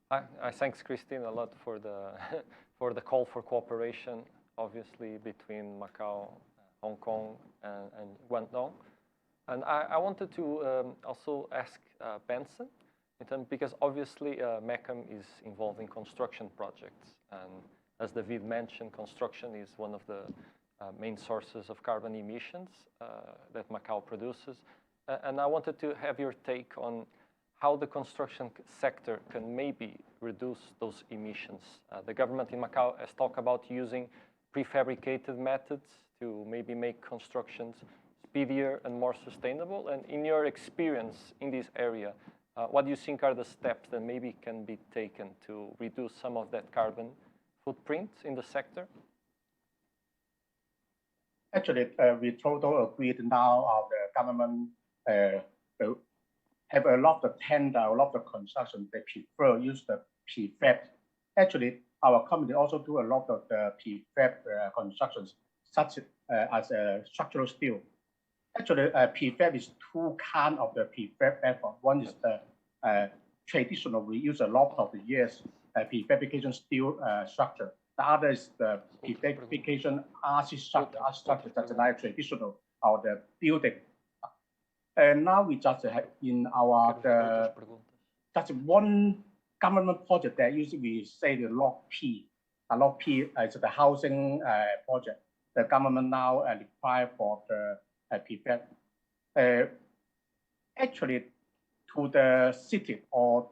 I thanks Christine a lot for the for the call for cooperation, obviously between Macau, Hong Kong, and Guangdong. And I wanted to also ask Benson, because obviously MECOM is involved in construction projects, and as David mentioned, construction is one of the main sources of carbon emissions that Macau produces. And I wanted to have your take on how the construction sector can maybe reduce those emissions. The government in Macau has talked about using prefabricated methods to maybe make constructions speedier and more sustainable. And in your experience in this area, what do you think are the steps that maybe can be taken to reduce some of that carbon footprint in the sector? Actually, we totally agreed now the government have a lot of tender, a lot of construction, they prefer use the prefab. Actually, our company also do a lot of the prefab constructions, such as structural steel. Actually, prefab is two kinds of the prefab effort. One is the traditional, we use a lot of the years prefabrication steel structure. The other is the prefabrication RC structure. RC structure that's like traditional or the building. And now we just have in our just one government project that usually we say the Lot P. Lot P is the housing project. The government now require for the prefab. Actually, to the city, or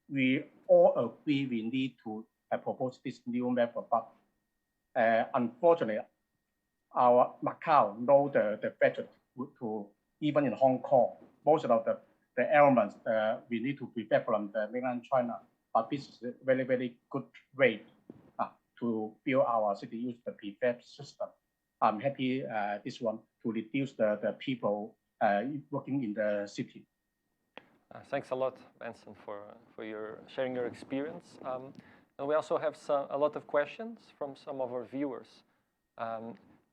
we all agree we need to propose this new method, but unfortunately, our Macau know the budget to even in Hong Kong, most of the elements we need to prepare from the mainland China, but this is a very, very good way to build our city use the prefab system. I'm happy this one to reduce the people working in the city. Thanks a lot, Benson, for your sharing your experience. And we also have a lot of questions from some of our viewers.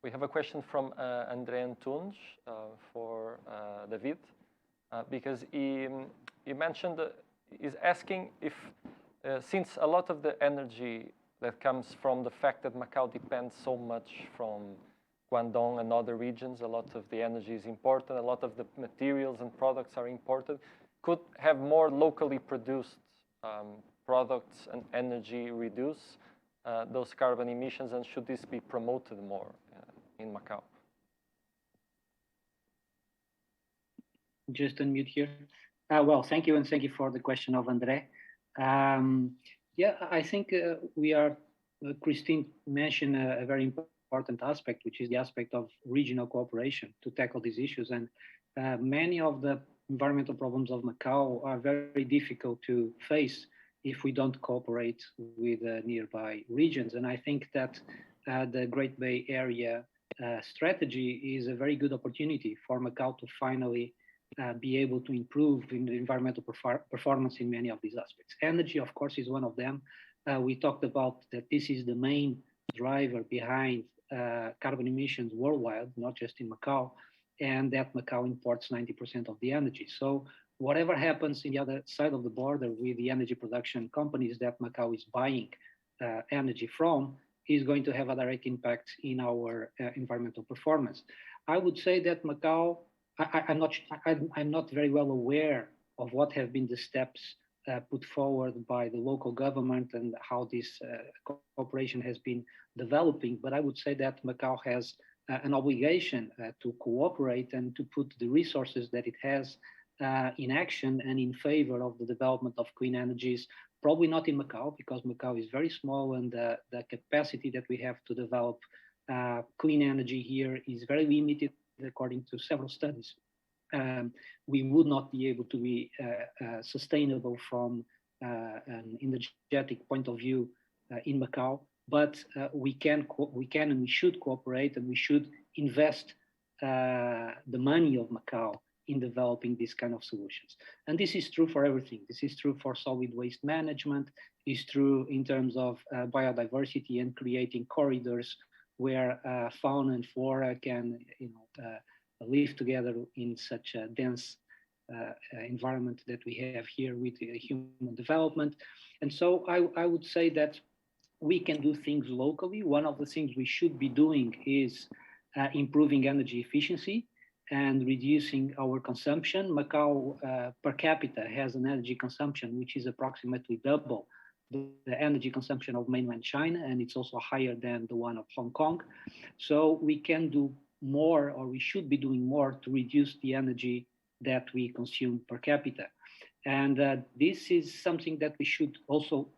We have a question from André Antunes for David, because he mentioned, he's asking if, since a lot of the energy that comes from the fact that Macau depends so much from Guangdong and other regions, a lot of the energy is imported, a lot of the materials and products are imported, could have more locally produced products and energy reduce those carbon emissions, and should this be promoted more in Macau? Just unmute here. Well, thank you, and thank you for the question of André. Yeah, I think we are, Christine mentioned a very important aspect, which is the aspect of regional cooperation to tackle these issues. And many of the environmental problems of Macau are very difficult to face if we don't cooperate with nearby regions. And I think that the Great Bay Area strategy is a very good opportunity for Macau to finally be able to improve in the environmental performance in many of these aspects. Energy, of course, is one of them, we talked about that this is the main driver behind carbon emissions worldwide, not just in Macau, and that Macau imports 90% of the energy. So whatever happens in the other side of the border with the energy production companies that Macau is buying energy from is going to have a direct impact in our environmental performance. I would say that Macau, I'm not very well aware of what have been the steps put forward by the local government and how this cooperation has been developing. But I would say that Macau has an obligation to cooperate and to put the resources that it has in action and in favor of the development of clean energies. Probably not in Macau, because Macau is very small and the capacity that we have to develop clean energy here is very limited, according to several studies. We would not be able to be sustainable from an energetic point of view in Macau, but we can and we should cooperate, and we should invest the money of Macau in developing these kind of solutions. And this is true for everything. This is true for solid waste management, is true in terms of biodiversity and creating corridors where fauna and flora can live together in such a dense environment that we have here with human development. And so I would say that we can do things locally. One of the things we should be doing is improving energy efficiency and reducing our consumption. Macau per capita has an energy consumption which is approximately double the energy consumption of mainland China, and it's also higher than the one of Hong Kong. So we can do more, or we should be doing more, to reduce the energy that we consume per capita. And this is something that we should also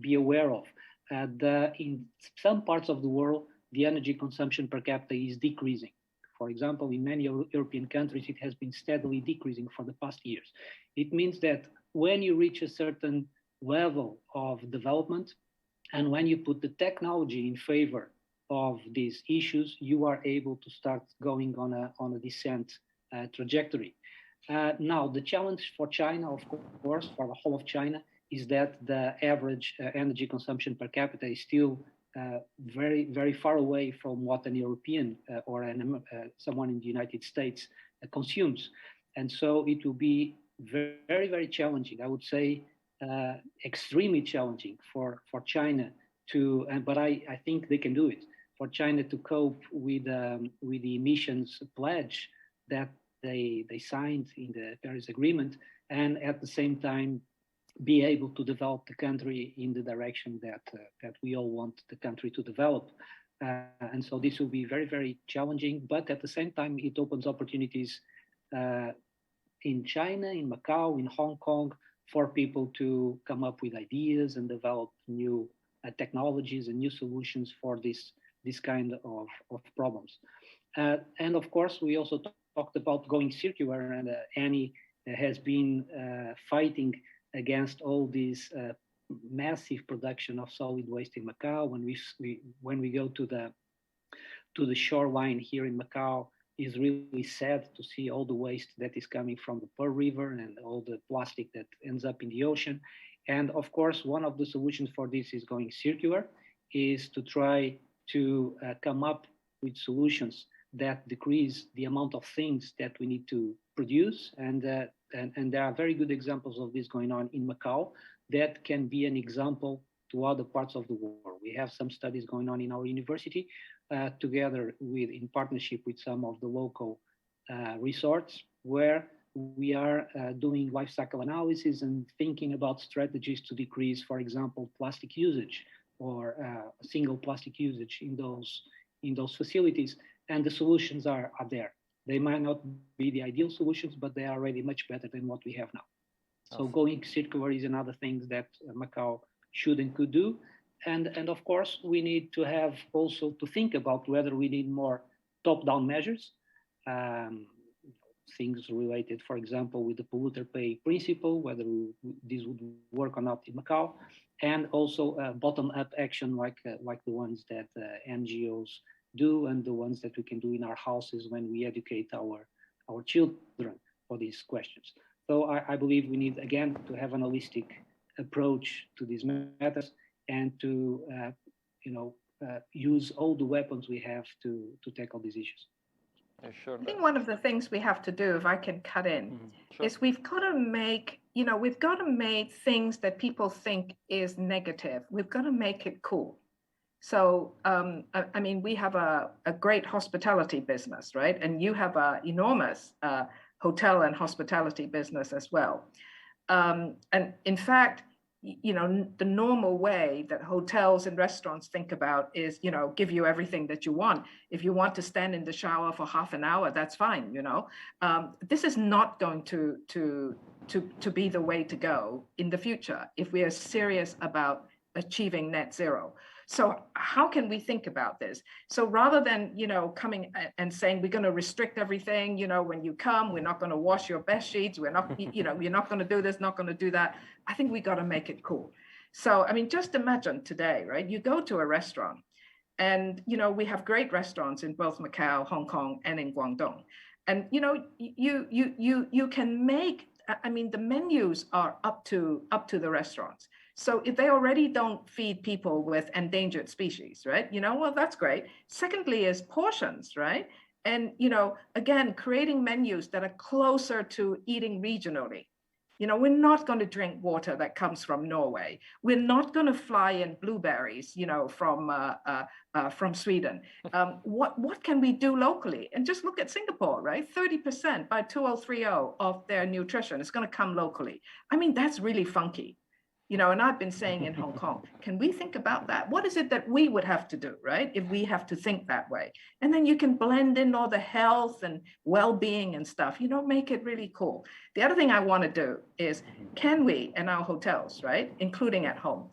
be aware of. In some parts of the world, the energy consumption per capita is decreasing. For example, in many European countries, it has been steadily decreasing for the past years. It means that when you reach a certain level of development, and when you put the technology in favor of these issues, you are able to start going on a descent trajectory. Now, the challenge for China, of course, for the whole of China, is that the average energy consumption per capita is still very, very far away from what an European or someone in the United States consumes. And so it will be very, very challenging, I would say extremely challenging for China to, but I think they can do it, for China to cope with the emissions pledge that they signed in the Paris Agreement, and at the same time be able to develop the country in the direction that we all want the country to develop. And so this will be very, very challenging, but at the same time, it opens opportunities in China, in Macau, in Hong Kong, for people to come up with ideas and develop new technologies and new solutions for this kind of problems. And of course, we also talked about going circular, and Annie has been fighting against all this massive production of solid waste in Macau. When we go to the shoreline here in Macau, is really sad to see all the waste that is coming from the Pearl River and all the plastic that ends up in the ocean. And of course, one of the solutions for this is going circular, is to try to come up with solutions that decrease the amount of things that we need to produce. And there are very good examples of this going on in Macau that can be an example to other parts of the world. We have some studies going on in our university together in partnership with some of the local resorts, where we are doing life cycle analysis and thinking about strategies to decrease, for example, plastic usage or single plastic usage in those facilities. And the solutions are there. They might not be the ideal solutions, but they are already much better than what we have now. So going circular is another thing that Macau should and could do. And of course, we need to have also to think about whether we need more top-down measures, things related, for example, with the polluter pay principle, whether this would work or not in Macau, and also bottom-up action like the ones that NGOs do, and the ones that we can do in our houses when we educate our children for these questions. So I believe we need, again, to have an holistic approach to these matters, and to use all the weapons we have to tackle these issues. Yeah, sure. I think one of the things we have to do, if I can cut in, Sure. is we've got to make things that people think is negative, we've got to make it cool. So, I mean, we have a great hospitality business, right? And you have an enormous hotel and hospitality business as well. And in fact, the normal way that hotels and restaurants think about is, give you everything that you want. If you want to stand in the shower for half an hour, that's fine. This is not going to be the way to go in the future if we are serious about achieving net zero. So how can we think about this? So rather than, coming and saying we're going to restrict everything, when you come, we're not going to wash your bed sheets, we're not, you're not going to do this, not going to do that. I think we got to make it cool. So, I mean, just imagine today, right? You go to a restaurant and, we have great restaurants in both Macau, Hong Kong, and in Guangdong. And, you can make, I mean, the menus are up to the restaurants. So if they already don't feed people with endangered species, right? Well, that's great. Secondly is portions, right? And, again, creating menus that are closer to eating regionally. We're not going to drink water that comes from Norway. We're not going to fly in blueberries, from Sweden. What can we do locally? And just look at Singapore, right? 30% by 2030 of their nutrition is going to come locally. I mean, that's really funky. And I've been saying in Hong Kong, can we think about that? What is it that we would have to do, right? If we have to think that way. And then you can blend in all the health and well-being and stuff, make it really cool. The other thing I want to do is, can we, in our hotels, right, including at home,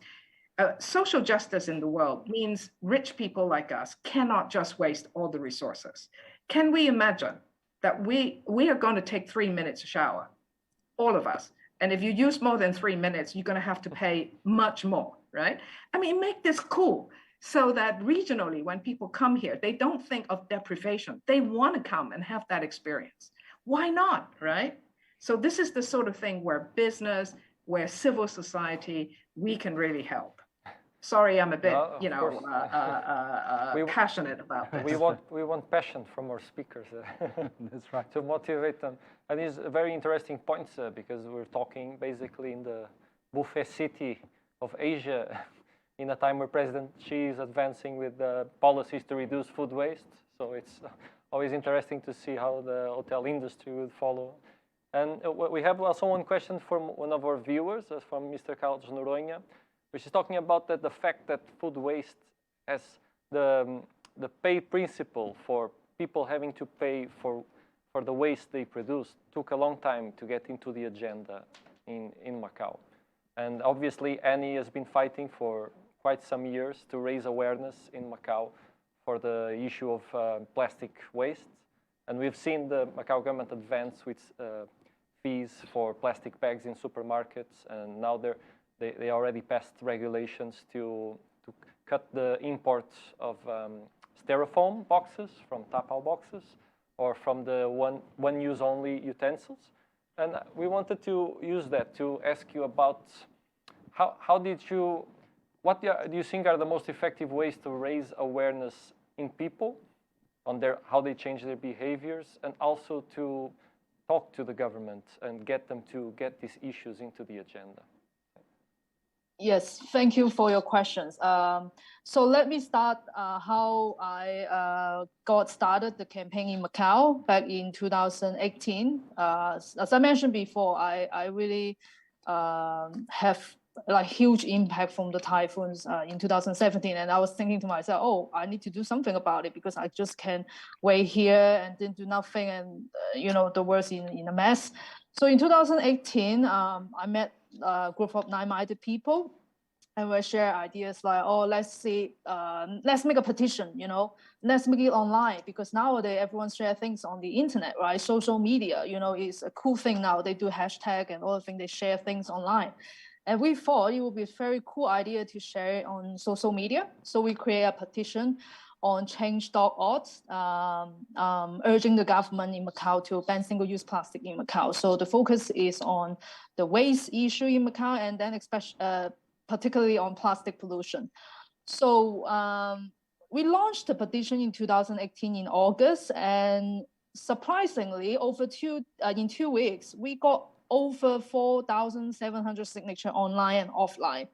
social justice in the world means rich people like us cannot just waste all the resources. Can we imagine that we are going to take 3 minutes to shower, all of us? And if you use more than 3 minutes, you're going to have to pay much more, right? I mean, make this cool so that regionally, when people come here, they don't think of deprivation. They want to come and have that experience. Why not, right? So this is the sort of thing where business, where civil society, we can really help. Sorry, I'm a bit, passionate about this. We want passion from our speakers. That's right. To motivate them. And it's a very interesting point, because we're talking basically in the buffet city of Asia in a time where President Xi is advancing with policies to reduce food waste. So it's always interesting to see how the hotel industry will follow. And we have also one question from one of our viewers, from Mr. Carlos Noronha, which is talking about the fact that food waste has the pay principle for people having to pay for the waste they produce took a long time to get into the agenda in Macau. And obviously, Annie has been fighting for quite some years to raise awareness in Macau for the issue of plastic waste. And we've seen the Macau government advance with fees for plastic bags in supermarkets, and now they already passed regulations to cut the imports of styrofoam boxes from tapao boxes or from the one-use-only utensils. And we wanted to use that to ask you about what do you think are the most effective ways to raise awareness in people on how they change their behaviors, and also to talk to the government and get them to get these issues into the agenda? Yes, thank you for your questions. So let me start how I got started the campaign in Macau back in 2018. As I mentioned before, I really have like huge impact from the typhoons in 2017, and I was thinking to myself, oh, I need to do something about it, because I just can't wait here and then do nothing, and the world's in a mess. So in 2018, I met a group of like-minded people, and we share ideas like, oh, let's make a petition, let's make it online, because nowadays everyone shares things on the internet, right? Social media, is a cool thing now. They do hashtag and all the things, they share things online. And we thought it would be a very cool idea to share it on social media. So we create a petition on change.org, urging the government in Macau to ban single-use plastic in Macau. So the focus is on the waste issue in Macau, and then particularly on plastic pollution. So we launched the petition in 2018 in August, and surprisingly, in 2 weeks, we got over 4,700 signatures online and offline.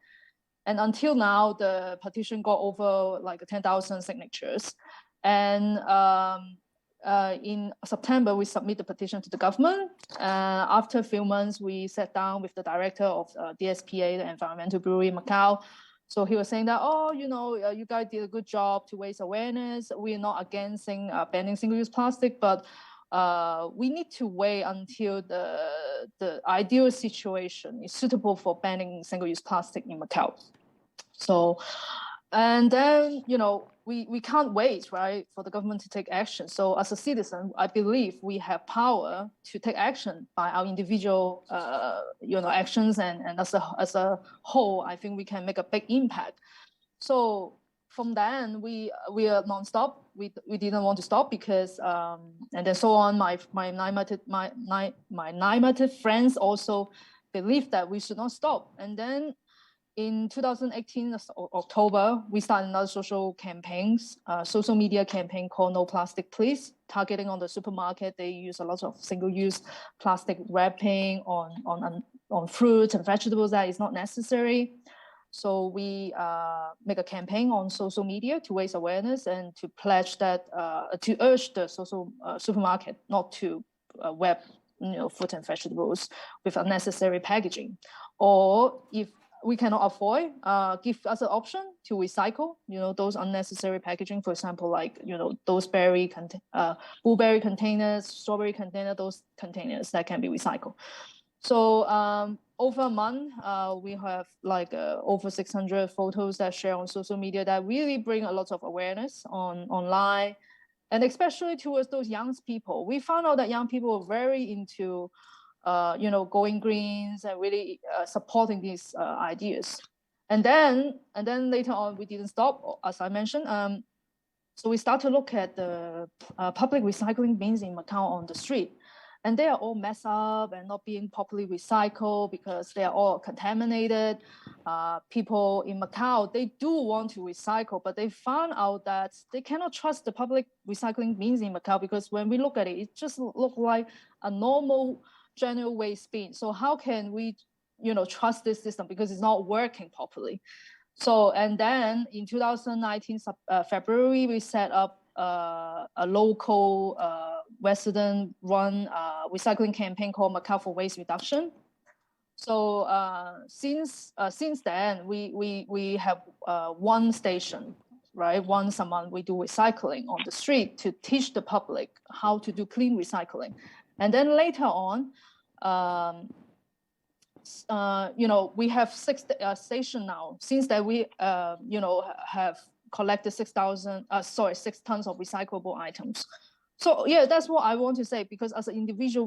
And until now, the petition got over like 10,000 signatures. And in September, we submit the petition to the government. After a few months, we sat down with the director of DSPA, the Environmental Bureau in Macau. So he was saying that, oh, you guys did a good job to raise awareness. We're not against banning single-use plastic, but we need to wait until the ideal situation is suitable for banning single-use plastic in Macau. So, and then, we can't wait, right, for the government to take action. So as a citizen, I believe we have power to take action by our individual, actions, and as a whole, I think we can make a big impact. So from then, we are nonstop. We didn't want to stop because, and then so on. My nine-minded friends also believed that we should not stop. And then in 2018, October, we started another social media campaign called No Plastic Please, targeting on the supermarket. They use a lot of single-use plastic wrapping on fruits and vegetables that is not necessary. So we make a campaign on social media to raise awareness and to pledge that, to urge the supermarket not to wrap fruit and vegetables with unnecessary packaging. Or if we cannot afford, give us an option to recycle, those unnecessary packaging, for example, like, those blueberry containers, strawberry container, those containers that can be recycled. So over a month, we have like over 600 photos that share on social media that really bring a lot of awareness online, and especially towards those young people. We found out that young people are very into going greens and really supporting these ideas. And then later on, we didn't stop, as I mentioned. So we start to look at the public recycling bins in Macau on the street. And they are all messed up and not being properly recycled because they are all contaminated. People in Macau, they do want to recycle, but they found out that they cannot trust the public recycling bins in Macau because when we look at it, it just looks like a normal general waste bin. So how can we, trust this system because it's not working properly? So, and then in 2019 February, we set up a local resident-run recycling campaign called Macau for Waste Reduction. So since then, we have one station, right? Once a month, we do recycling on the street to teach the public how to do clean recycling. And then later on, we have 6 stations now. Since that we, have collected 6 tons of recyclable items. So yeah, that's what I want to say, because as an individual,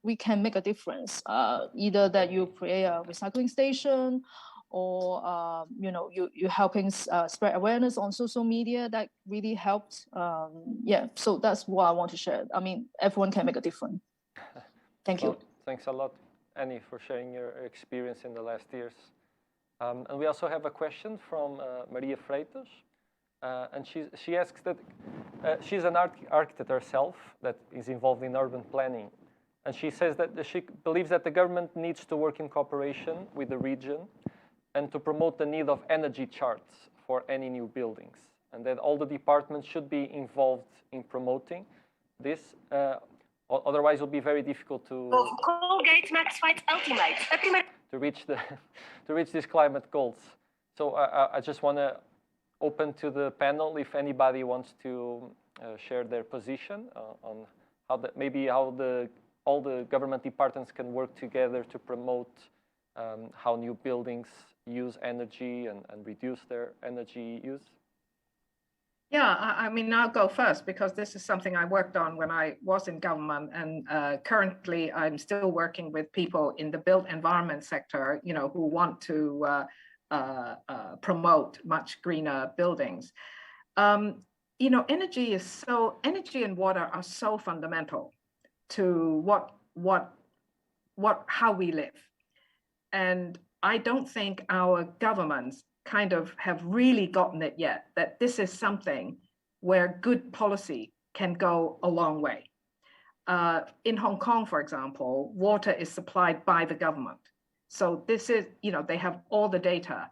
we can make a difference. Either that you create a recycling station, or you're helping spread awareness on social media. That really helped. So that's what I want to share. I mean, everyone can make a difference. Thank you. Thanks a lot, Annie, for sharing your experience in the last years. And we also have a question from Maria Freitas. And she asks that she's an architect herself that is involved in urban planning. And she says that she believes that the government needs to work in cooperation with the region and to promote the need of energy charts for any new buildings. And that all the departments should be involved in promoting this. Otherwise, it will be very difficult to reach these climate goals. So I just want to open to the panel if anybody wants to share their position on how all the government departments can work together to promote how new buildings use energy and reduce their energy use. Yeah, I mean, I'll go first because this is something I worked on when I was in government, and currently I'm still working with people in the built environment sector, who want to promote much greener buildings. Energy and water are so fundamental to how we live. And I don't think our governments kind of have really gotten it yet, that this is something where good policy can go a long way. In Hong Kong, for example, water is supplied by the government. So this is, you know, they have all the data.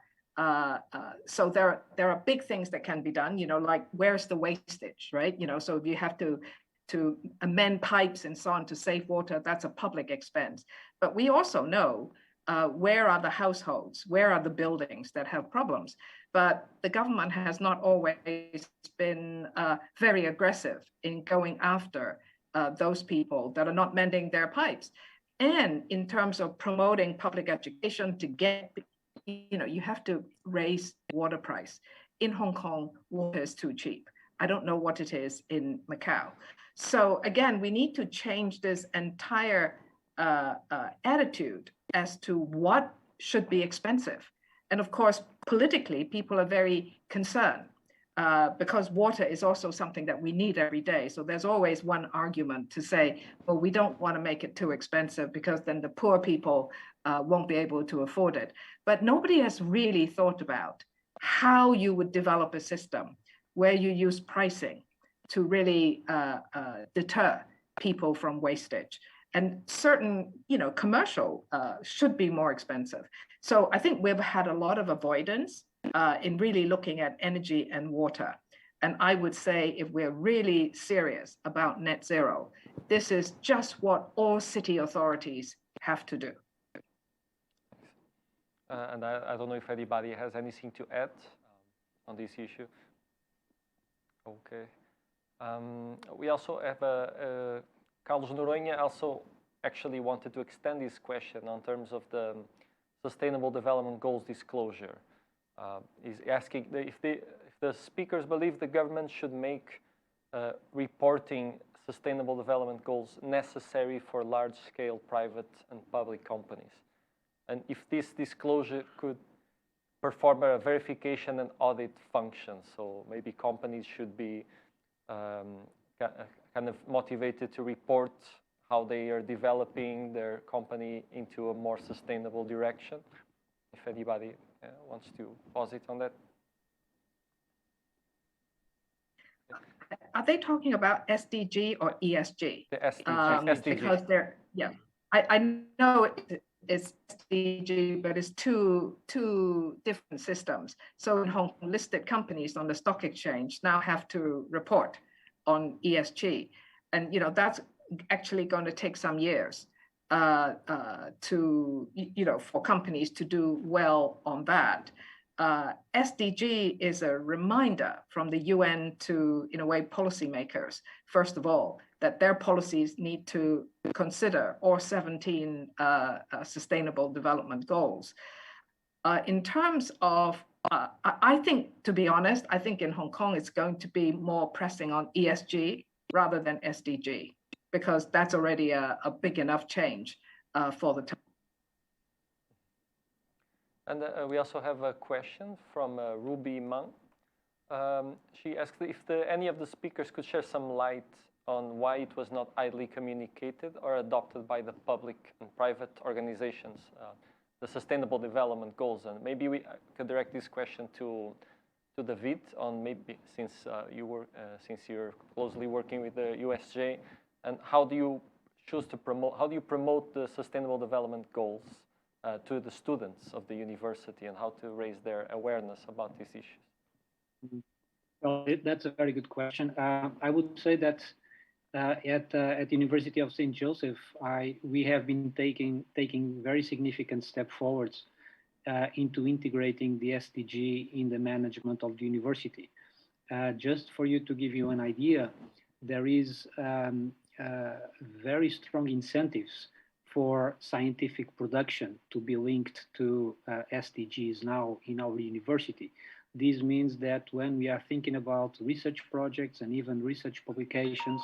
So there are big things that can be done, you know, like where's the wastage, right? You know, so if you have to amend pipes and so on to save water, that's a public expense. But we also know where are the households, where are the buildings that have problems. But the government has not always been very aggressive in going after those people that are not mending their pipes. And in terms of promoting public education to get, you know, you have to raise water price. In Hong Kong, water is too cheap. I don't know what it is in Macau. So again, we need to change this entire attitude as to what should be expensive. And of course, politically, people are very concerned because water is also something that we need every day. So there's always one argument to say, well, we don't want to make it too expensive because then the poor people won't be able to afford it. But nobody has really thought about how you would develop a system where you use pricing to really deter people from wastage. And certain, you know, commercial should be more expensive. So I think we've had a lot of avoidance in really looking at energy and water. And I would say if we're really serious about net zero, this is just what all city authorities have to do. And I don't know if anybody has anything to add on this issue. Okay. We also have Carlos Noronha also actually wanted to extend this question on terms of the Sustainable Development Goals disclosure. He's asking if the speakers believe the government should make reporting Sustainable Development Goals necessary for large-scale private and public companies, and if this disclosure could perform a verification and audit function. So maybe companies should be kind of motivated to report how they are developing their company into a more sustainable direction. If anybody wants to posit on that. Are they talking about SDG or ESG? The SDG. Because they're, yeah, I know it's SDG, but it's two different systems. So in Hong Kong, listed companies on the stock exchange now have to report on ESG. And, you know, that's actually going to take some years to, you know, for companies to do well on that. SDG is a reminder from the UN to, in a way, policymakers, first of all, that their policies need to consider all 17 sustainable development goals. In terms of, I think, to be honest, I think in Hong Kong, it's going to be more pressing on ESG rather than SDG, because that's already a big enough change for the time. And we also have a question from Ruby Mang. She asked if any of the speakers could share some light on why it was not idly communicated or adopted by the public and private organizations, the Sustainable Development Goals. And maybe we could direct this question to David on maybe since you're closely working with the USJ, and how do you choose to promote? How do you promote the Sustainable Development Goals to the students of the university, and how to raise their awareness about these issues? Well, that's a very good question. I would say that at the University of St. Joseph, we have been taking very significant step forwards into integrating the SDG in the management of the university. Just for you to give you an idea, there is very strong incentives for scientific production to be linked to SDGs now in our university. This means that when we are thinking about research projects and even research publications,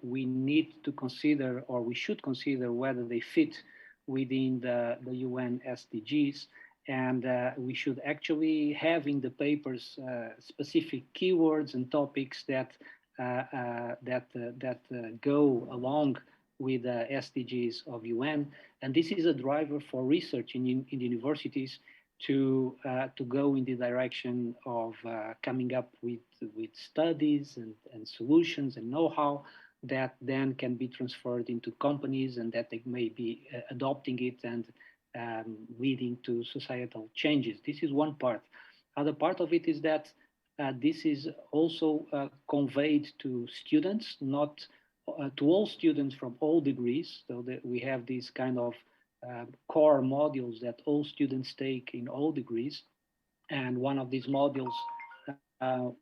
we need to consider, or we should consider, whether they fit within the UN SDGs, and we should actually have in the papers specific keywords and topics that go along with the SDGs of UN. And this is a driver for research in the universities to go in the direction of coming up with studies and solutions and know-how that then can be transferred into companies, and that they may be adopting it and leading to societal changes. This is one part. Other part of it is that this is also conveyed to students, not to all students from all degrees, so that we have these kind of core modules that all students take in all degrees. And one of these modules,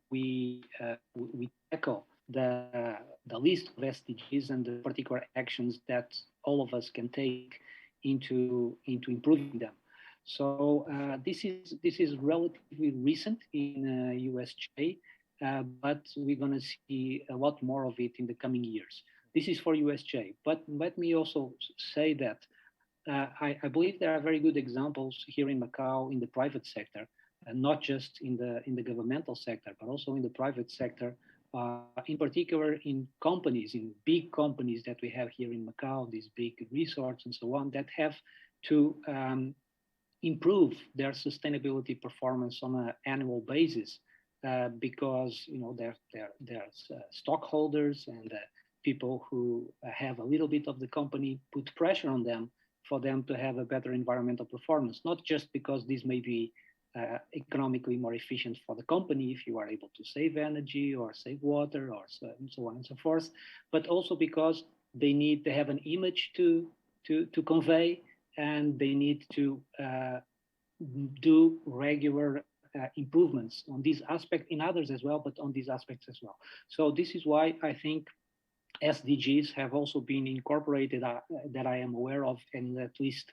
we tackle the list of SDGs and the particular actions that all of us can take into improving them. So this is relatively recent in USJ, but we're going to see a lot more of it in the coming years. This is for USJ, but let me also say that I believe there are very good examples here in Macau in the private sector, and not just in the governmental sector, but also in the private sector, in particular in companies, in big companies that we have here in Macau, these big resorts and so on, that have to improve their sustainability performance on an annual basis, because there's stockholders and people who have a little bit of the company put pressure on them for them to have a better environmental performance, not just because this may be economically more efficient for the company if you are able to save energy or save water or so on and so forth, but also because they have an image to convey, and they need to do regular improvements on this aspect, in others as well, but on these aspects as well. So this is why I think SDGs have also been incorporated that I am aware of in at least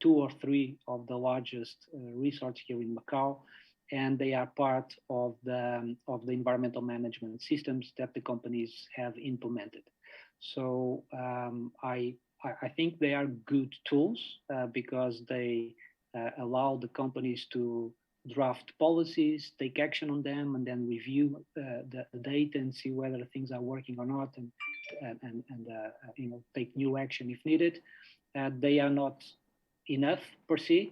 2 or 3 of the largest resorts here in Macau, and they are part of the environmental management systems that the companies have implemented. So I think they are good tools because they allow the companies to draft policies, take action on them, and then review the data and see whether things are working or not, and take new action if needed. They are not enough per se,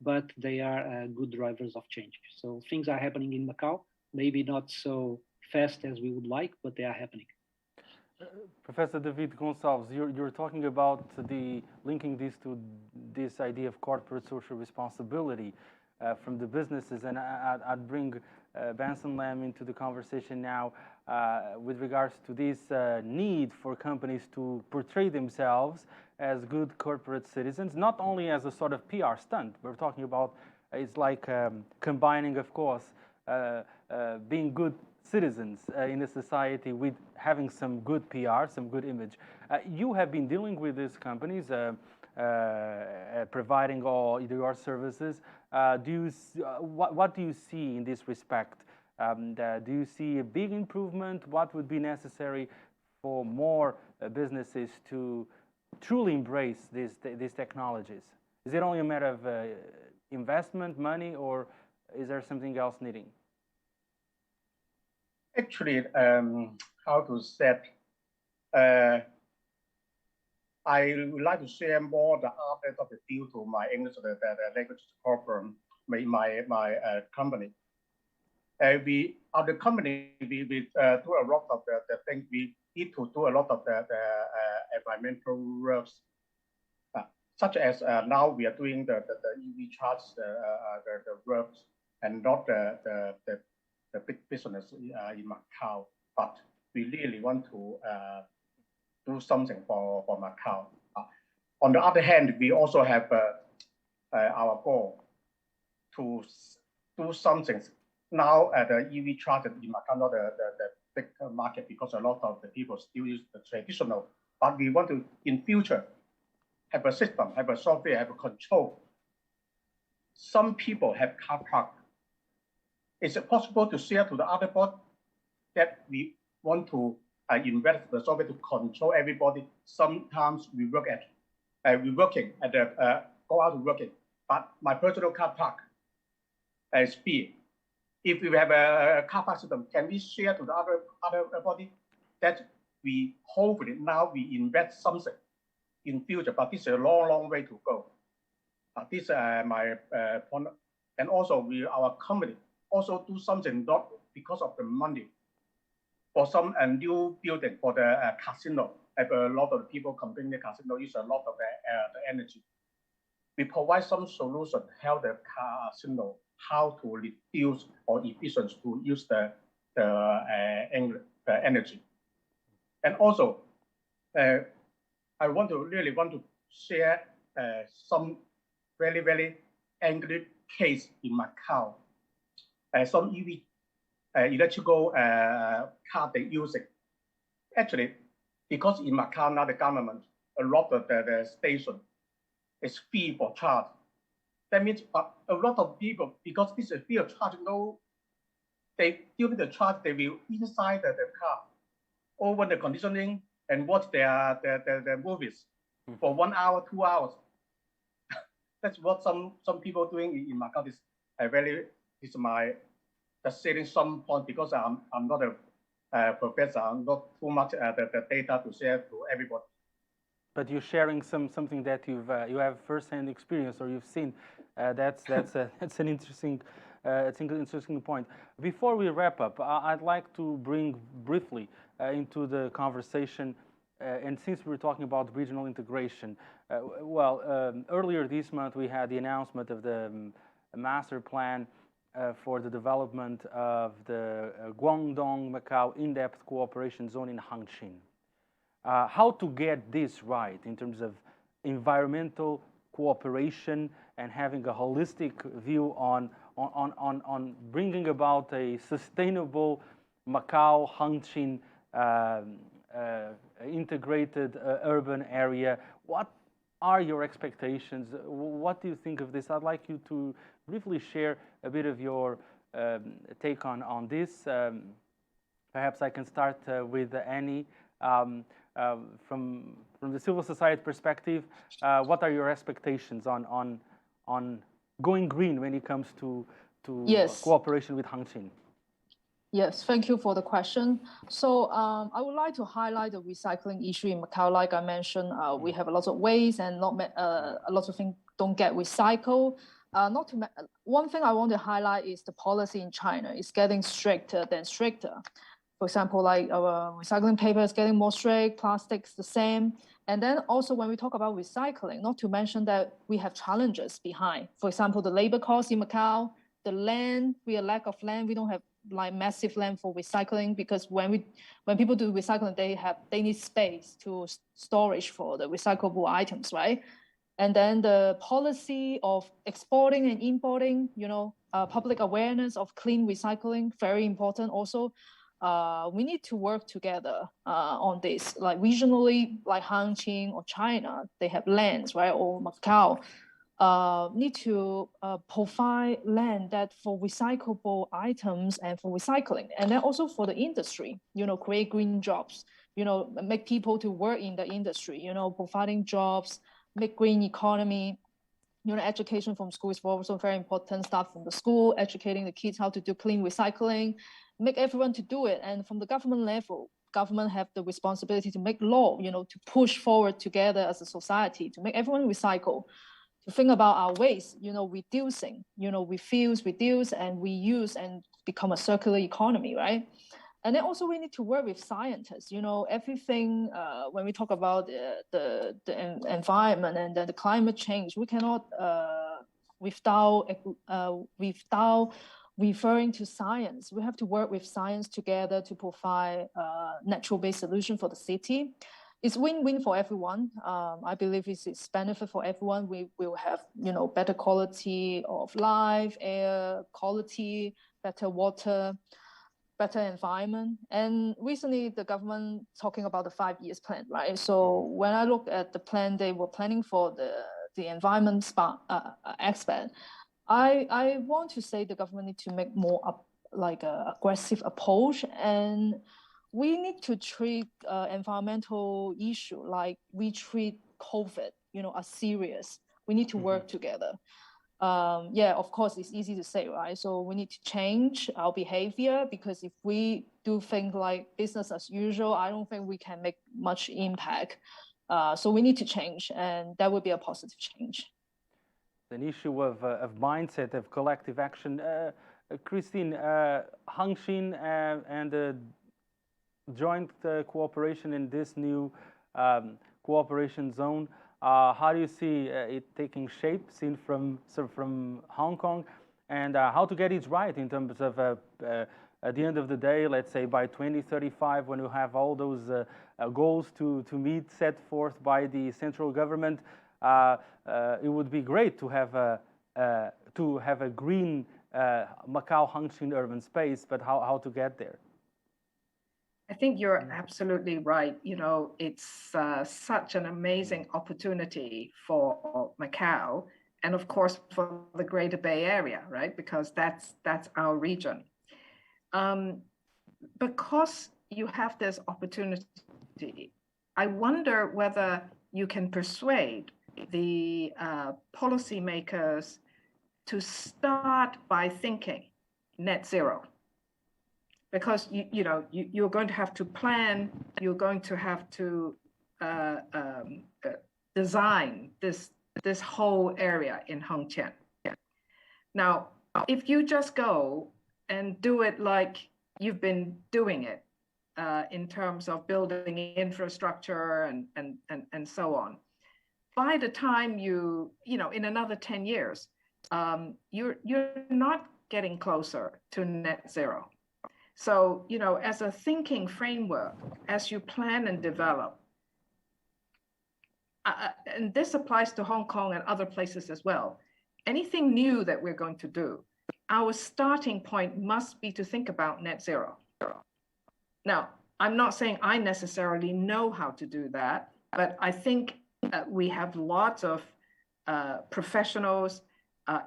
but they are good drivers of change. So things are happening in Macau, maybe not so fast as we would like, but they are happening. Professor David Gonçalves, you're talking about linking this to this idea of corporate social responsibility from the businesses, and I'd bring Benson Lam into the conversation now with regards to this need for companies to portray themselves as good corporate citizens, not only as a sort of PR stunt. We're talking about, it's like combining, of course, being good citizens in a society with having some good PR, some good image. You have been dealing with these companies, providing all your services. What do you see in this respect? Do you see a big improvement? What would be necessary for more businesses to truly embrace these technologies? Is it only a matter of investment, money, or is there something else needing? Actually, how to say, I would like to share more the update of the due to my English, the language problem, my company. We are the company, we do a lot of the things. We need to do a lot of the environmental works, such as now we are doing the EV charge, the works, and not the big business in Macau. But we really want to do something for Macau. On the other hand, we also have our goal to do something. Now the EV charger in Macau, not the big market, because a lot of the people still use the traditional. But we want to, in future, have a system, have a software, have a control. Some people have car park. Is it possible to share to the other board that we want to invest the software to control everybody? Sometimes we work at, go out to working, but my personal car park speed. If we have a car park system, can we share to the other body that we hopefully now we invest something in future, but this is a long, long way to go. This is my point. And also our company also do something not because of the money. For some new building for the casino, a lot of people complaining the casino use a lot of the energy. We provide some solution how the casino how to reduce or efficient to use the energy. And also, I really want to share some very, very angry case in Macau. Some EV electrical car they using. Actually, because in Macau now the government, a lot of the station is free for charge. That means a lot of people, because this is free of charge, during the charge they will inside the car, over the conditioning and watch their movies for 1 hour, 2 hours. That's what some people doing in Macau. This is my sharing some point because I'm not a professor. I'm not too much the data to share to everybody. But you're sharing something that you have first-hand experience or you've seen. That's an interesting point. Before we wrap up, I'd like to bring briefly into the conversation, and since we're talking about regional integration, earlier this month we had the announcement of the master plan for the development of the Guangdong-Macau in-depth cooperation zone in Hangqin. How to get this right in terms of environmental cooperation and having a holistic view on bringing about a sustainable Macau-Hangqin integrated urban area. What are your expectations? What do you think of this? I'd like you to briefly share a bit of your take on this. Perhaps I can start with Annie. From the civil society perspective, what are your expectations on going green when it comes to cooperation with Hangqin? Yes, thank you for the question. So I would like to highlight the recycling issue in Macau. Like I mentioned, we have a lot of waste and a lot of things don't get recycled. One thing I want to highlight is the policy in China is getting stricter than stricter. For example, like our recycling paper is getting more strict, plastics the same. And then also when we talk about recycling, not to mention that we have challenges behind. For example, the labor cost in Macau, the land, we have lack of land. We don't have like massive land for recycling because when people do recycling, they need space to storage for the recyclable items, right? And then the policy of exporting and importing, public awareness of clean recycling, very important also. We need to work together on this. Like regionally, like Hangqin or China, they have lands, right? Or Macau need to provide land that for recyclable items and for recycling, and then also for the industry. Create green jobs. Make people to work in the industry. Providing jobs, make green economy. Education from school is also very important. Start from the school, educating the kids how to do clean recycling. Make everyone to do it. And from the government level, government have the responsibility to make law, to push forward together as a society, to make everyone recycle, to think about our waste, reducing, reduce, and reuse and become a circular economy, right? And then also we need to work with scientists, everything, when we talk about the environment and then the climate change, we cannot, without referring to science. We have to work with science together to provide natural-based solution for the city. It's win-win for everyone. I believe it's benefit for everyone. We will have, better quality of life, air quality, better water, better environment. And recently the government talking about the 5 years plan, right? So when I look at the plan, they were planning for the environment aspect. I want to say the government need to make more aggressive approach, and we need to treat environmental issue like we treat COVID, as serious. We need to work together. yeah, of course, it's easy to say, right? So we need to change our behavior, because if we do things like business as usual, I don't think we can make much impact. So we need to change, and that would be a positive change. An issue of mindset, of collective action. Christine, Hangshin and joint cooperation in this new cooperation zone, how do you see it taking shape, seen from Hong Kong, and how to get it right in terms of at the end of the day, let's say by 2035, when you have all those goals to meet set forth by the central government, it would be great to have a green Macau Hangshin urban space, but how to get there? I think you're absolutely right. You know, it's such an amazing opportunity for Macau, and of course for the Greater Bay Area, right? Because that's our region. Because you have this opportunity, I wonder whether you can persuade the policymakers to start by thinking net zero. Because you're going to have to plan, you're going to have to design this whole area in Hongqian. Now, if you just go and do it like you've been doing it in terms of building infrastructure and so on, by the time in another 10 years, you're not getting closer to net zero. So, as a thinking framework, as you plan and develop, and this applies to Hong Kong and other places as well, anything new that we're going to do, our starting point must be to think about net zero. Now, I'm not saying I necessarily know how to do that, but I think we have lots of professionals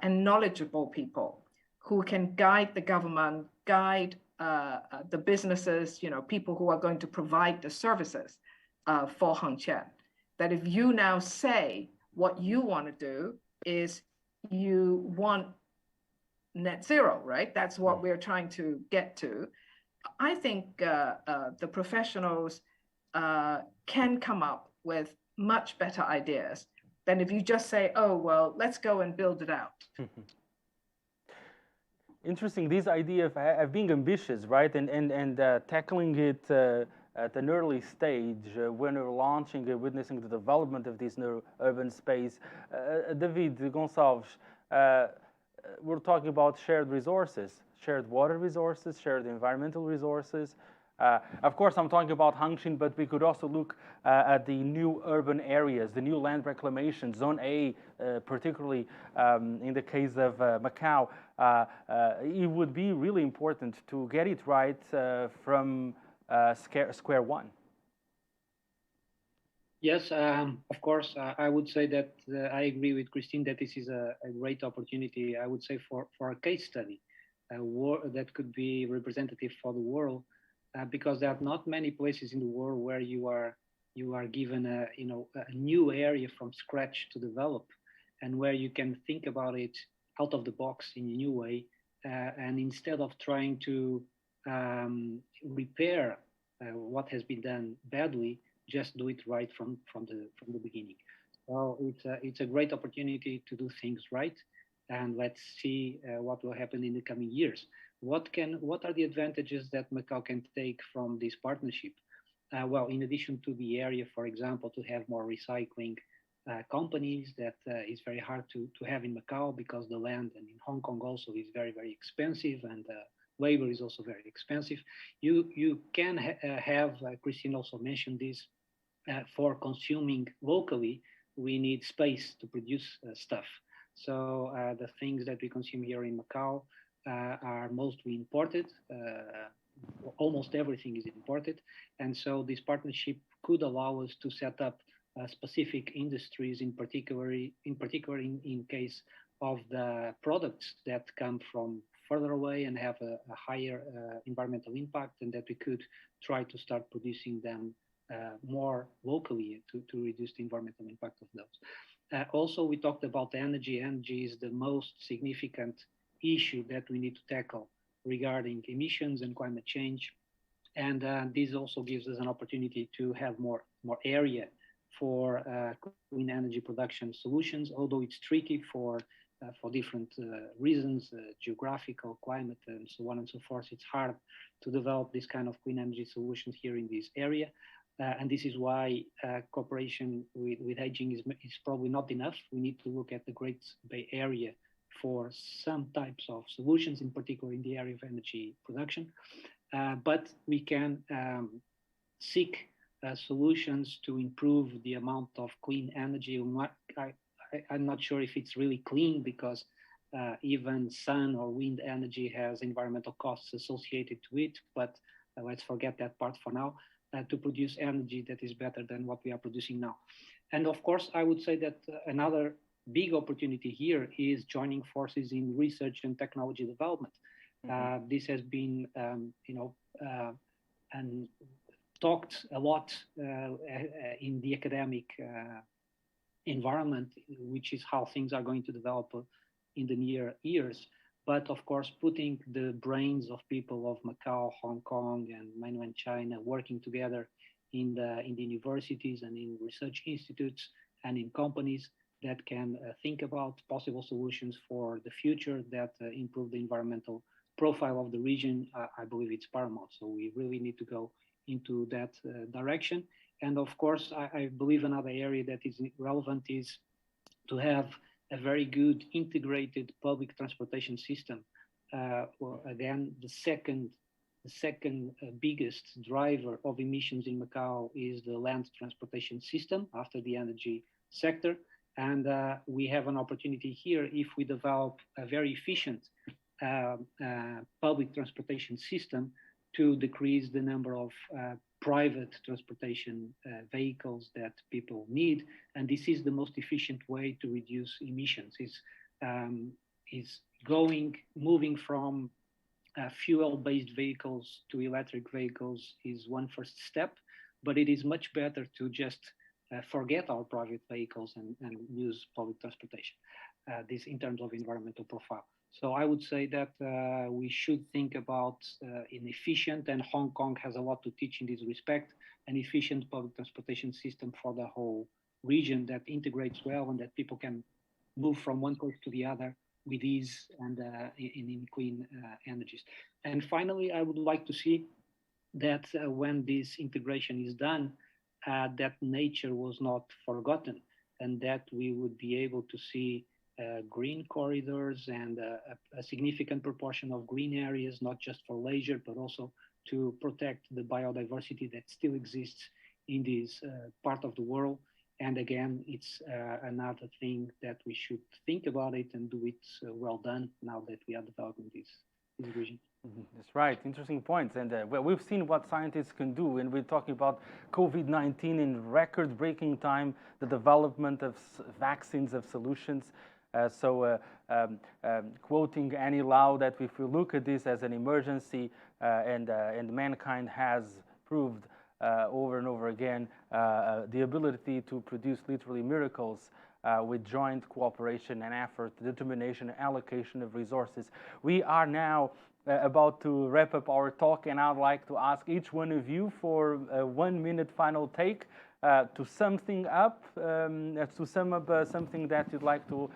and knowledgeable people who can guide the government, guide the businesses, people who are going to provide the services for Hongqian. That if you now say what you want to do is you want net zero, right? That's what we're trying to get to. I think the professionals can come up with much better ideas than if you just say, oh, well, let's go and build it out. Interesting, this idea of being ambitious, right, and tackling it at an early stage when you're launching, witnessing the development of this new urban space. David Gonçalves, we're talking about shared resources, shared water resources, shared environmental resources. Of course, I'm talking about Hangshin, but we could also look at the new urban areas, the new land reclamation, Zone A, particularly in the case of Macau. It would be really important to get it right from square one. Yes, of course, I would say that I agree with Christine that this is a great opportunity, I would say, for a case study that could be representative for the world. Because there are not many places in the world where you are given a new area from scratch to develop, and where you can think about it out of the box in a new way, and instead of trying to repair what has been done badly, just do it right from the beginning. So it's a great opportunity to do things right, and let's see what will happen in the coming years. What are the advantages that Macau can take from this partnership? Well, in addition to the area, for example, to have more recycling companies, that is very hard to have in Macau, because the land, and in Hong Kong also, is very, very expensive, and labor is also very expensive. You can have, Christine also mentioned this, for consuming locally, we need space to produce stuff. So the things that we consume here in Macau are mostly imported. Almost everything is imported, and so this partnership could allow us to set up specific industries, in particular in case of the products that come from further away and have a higher environmental impact, and that we could try to start producing them more locally to reduce the environmental impact of those. Also, we talked about energy. Energy is the most significant issue that we need to tackle regarding emissions and climate change. And this also gives us an opportunity to have more area for clean energy production solutions, although it's tricky for different reasons, geographical, climate, and so on and so forth. It's hard to develop this kind of clean energy solutions here in this area. And this is why cooperation with aging is probably not enough. We need to look at the Great Bay Area for some types of solutions, in particular in the area of energy production. But we can seek solutions to improve the amount of clean energy. I'm not sure if it's really clean, because even sun or wind energy has environmental costs associated to it, but let's forget that part for now, to produce energy that is better than what we are producing now. And of course, I would say that another big opportunity here is joining forces in research and technology development. This has been, and talked a lot in the academic environment, which is how things are going to develop in the near years. But of course, putting the brains of people of Macau, Hong Kong, and Mainland China working together in the universities and in research institutes and in companies that can think about possible solutions for the future that improve the environmental profile of the region, I believe it's paramount. So we really need to go into that direction. And of course, I believe another area that is relevant is to have a very good integrated public transportation system. Again, the second biggest driver of emissions in Macau is the land transportation system after the energy sector. And we have an opportunity here if we develop a very efficient public transportation system to decrease the number of private transportation vehicles that people need. And this is the most efficient way to reduce emissions, is moving from fuel-based vehicles to electric vehicles is one first step, but it is much better to just forget our private vehicles and use public transportation, this in terms of environmental profile. So I would say that we should think about an efficient, and Hong Kong has a lot to teach in this respect, an efficient public transportation system for the whole region that integrates well and that people can move from one place to the other with ease and in clean energies. And finally, I would like to see that when this integration is done, that nature was not forgotten, and that we would be able to see green corridors and a significant proportion of green areas, not just for leisure, but also to protect the biodiversity that still exists in this part of the world. And again, it's another thing that we should think about it and do it well done now that we are developing this region. That's right. Interesting points. And well, we've seen what scientists can do, and we're talking about COVID-19 in record-breaking time, the development of vaccines, of solutions. Quoting Annie Lao, that if we look at this as an emergency, and mankind has proved over and over again the ability to produce literally miracles with joint cooperation and effort, determination, and allocation of resources. We are now about to wrap up our talk, and I'd like to ask each one of you for a 1 minute final take to sum things up, to sum up something that you'd like to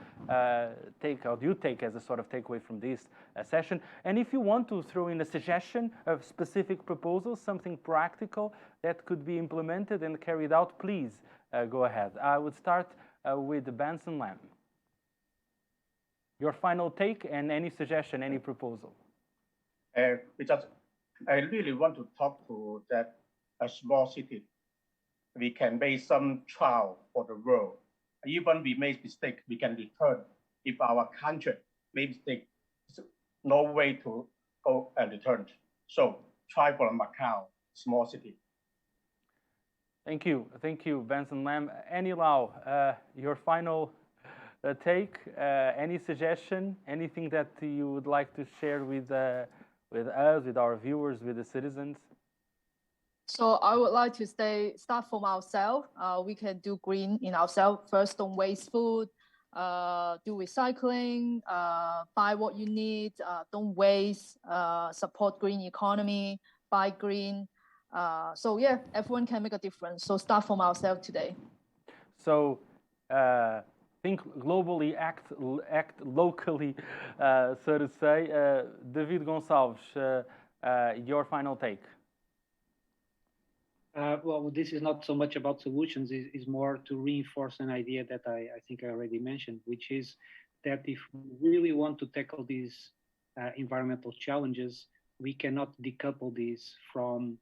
take, or you take as a sort of takeaway from this session. And if you want to throw in a suggestion of specific proposals, something practical that could be implemented and carried out, please go ahead. I would start with Benson Lam. Your final take and any suggestion, any proposal. Because I really want to talk to that a small city. We can make some trial for the world. Even we make mistake, we can return. If our country made mistake, no way to go and return. So try for Macau, small city. Thank you, Benson Lam. Annie Lao, your final take. Any suggestion? Anything that you would like to share with us, with our viewers, with the citizens? So I would like to start from ourselves. We can do green in ourselves. First, don't waste food, do recycling, buy what you need, don't waste, support green economy, buy green. So yeah, everyone can make a difference. So start from ourselves today. So think globally, act locally, so to say. David Gonçalves, your final take. Well, this is not so much about solutions, is more to reinforce an idea that I think I already mentioned, which is that if we really want to tackle these environmental challenges, we cannot decouple these from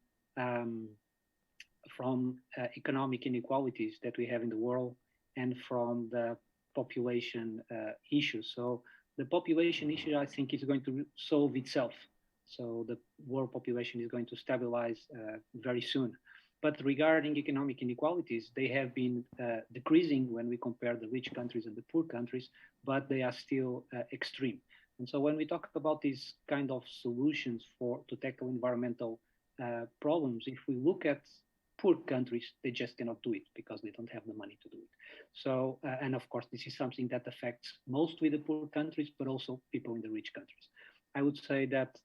economic inequalities that we have in the world and from the population issues. So the population issue, I think, is going to solve itself. So the world population is going to stabilize very soon. But regarding economic inequalities, they have been decreasing when we compare the rich countries and the poor countries, but they are still extreme. And so when we talk about these kind of solutions to tackle environmental problems, if we look at poor countries, they just cannot do it because they don't have the money to do it. So, and of course, this is something that affects mostly the poor countries, but also people in the rich countries. I would say that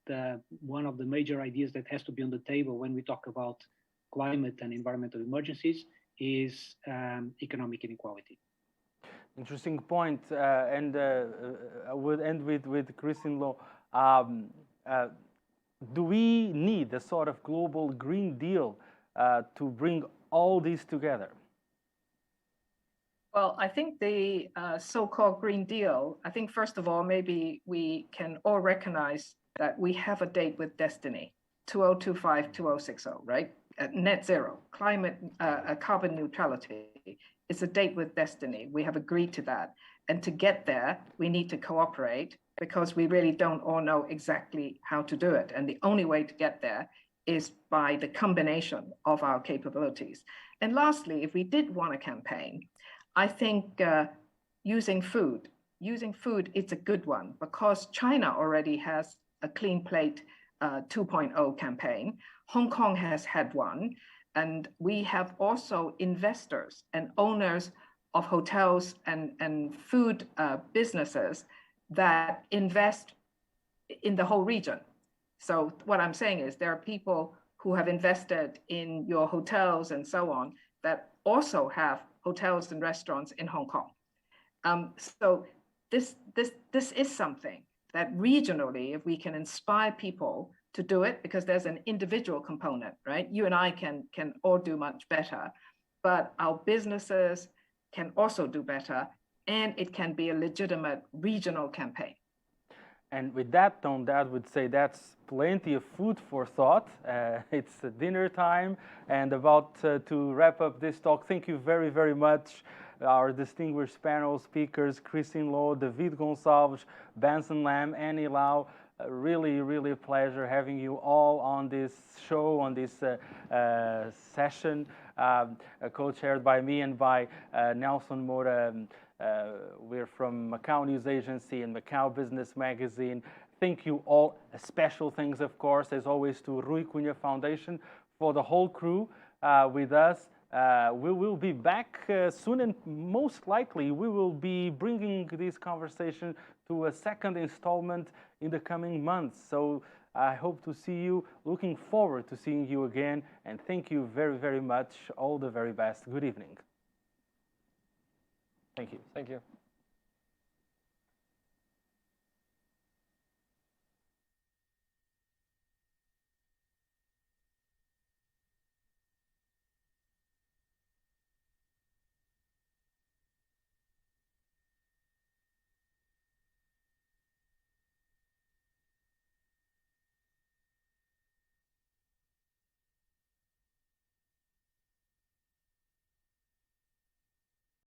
one of the major ideas that has to be on the table when we talk about climate and environmental emergencies is economic inequality. Interesting point, and I would end with Christine Loh. Do we need a sort of global Green Deal to bring all these together? Well, I think the so-called Green Deal, I think first of all, maybe we can all recognize that we have a date with destiny, 2025, 2060, right? Net zero, climate, carbon neutrality. It's a date with destiny. We have agreed to that. And to get there, we need to cooperate because we really don't all know exactly how to do it. And the only way to get there is by the combination of our capabilities. And lastly, if we did want a campaign, I think using food, it's a good one because China already has a Clean Plate 2.0 campaign. Hong Kong has had one. And we have also investors and owners of hotels and food businesses that invest in the whole region. So what I'm saying is there are people who have invested in your hotels and so on that also have hotels and restaurants in Hong Kong. So this is something that regionally, if we can inspire people to do it, because there's an individual component, right? You and I can all do much better, but our businesses can also do better, and it can be a legitimate regional campaign. And with that tone, that would say that's plenty of food for thought. It's dinner time, and about to wrap up this talk. Thank you very, very much, our distinguished panel speakers, Christine Loh, David Gonçalves, Benson Lam, Annie Lao. Really, really a pleasure having you all on this show, on this session, co-chaired by me and by Nelson Moura. We're from Macau News Agency and Macau Business magazine. Thank you all. Special thanks, of course, as always, to Rui Cunha Foundation for the whole crew with us. We will be back soon, and most likely we will be bringing this conversation to a second installment in the coming months. So I hope to see you, looking forward to seeing you again, and thank you very, very much. All the very best. Good evening. Thank you. Thank you.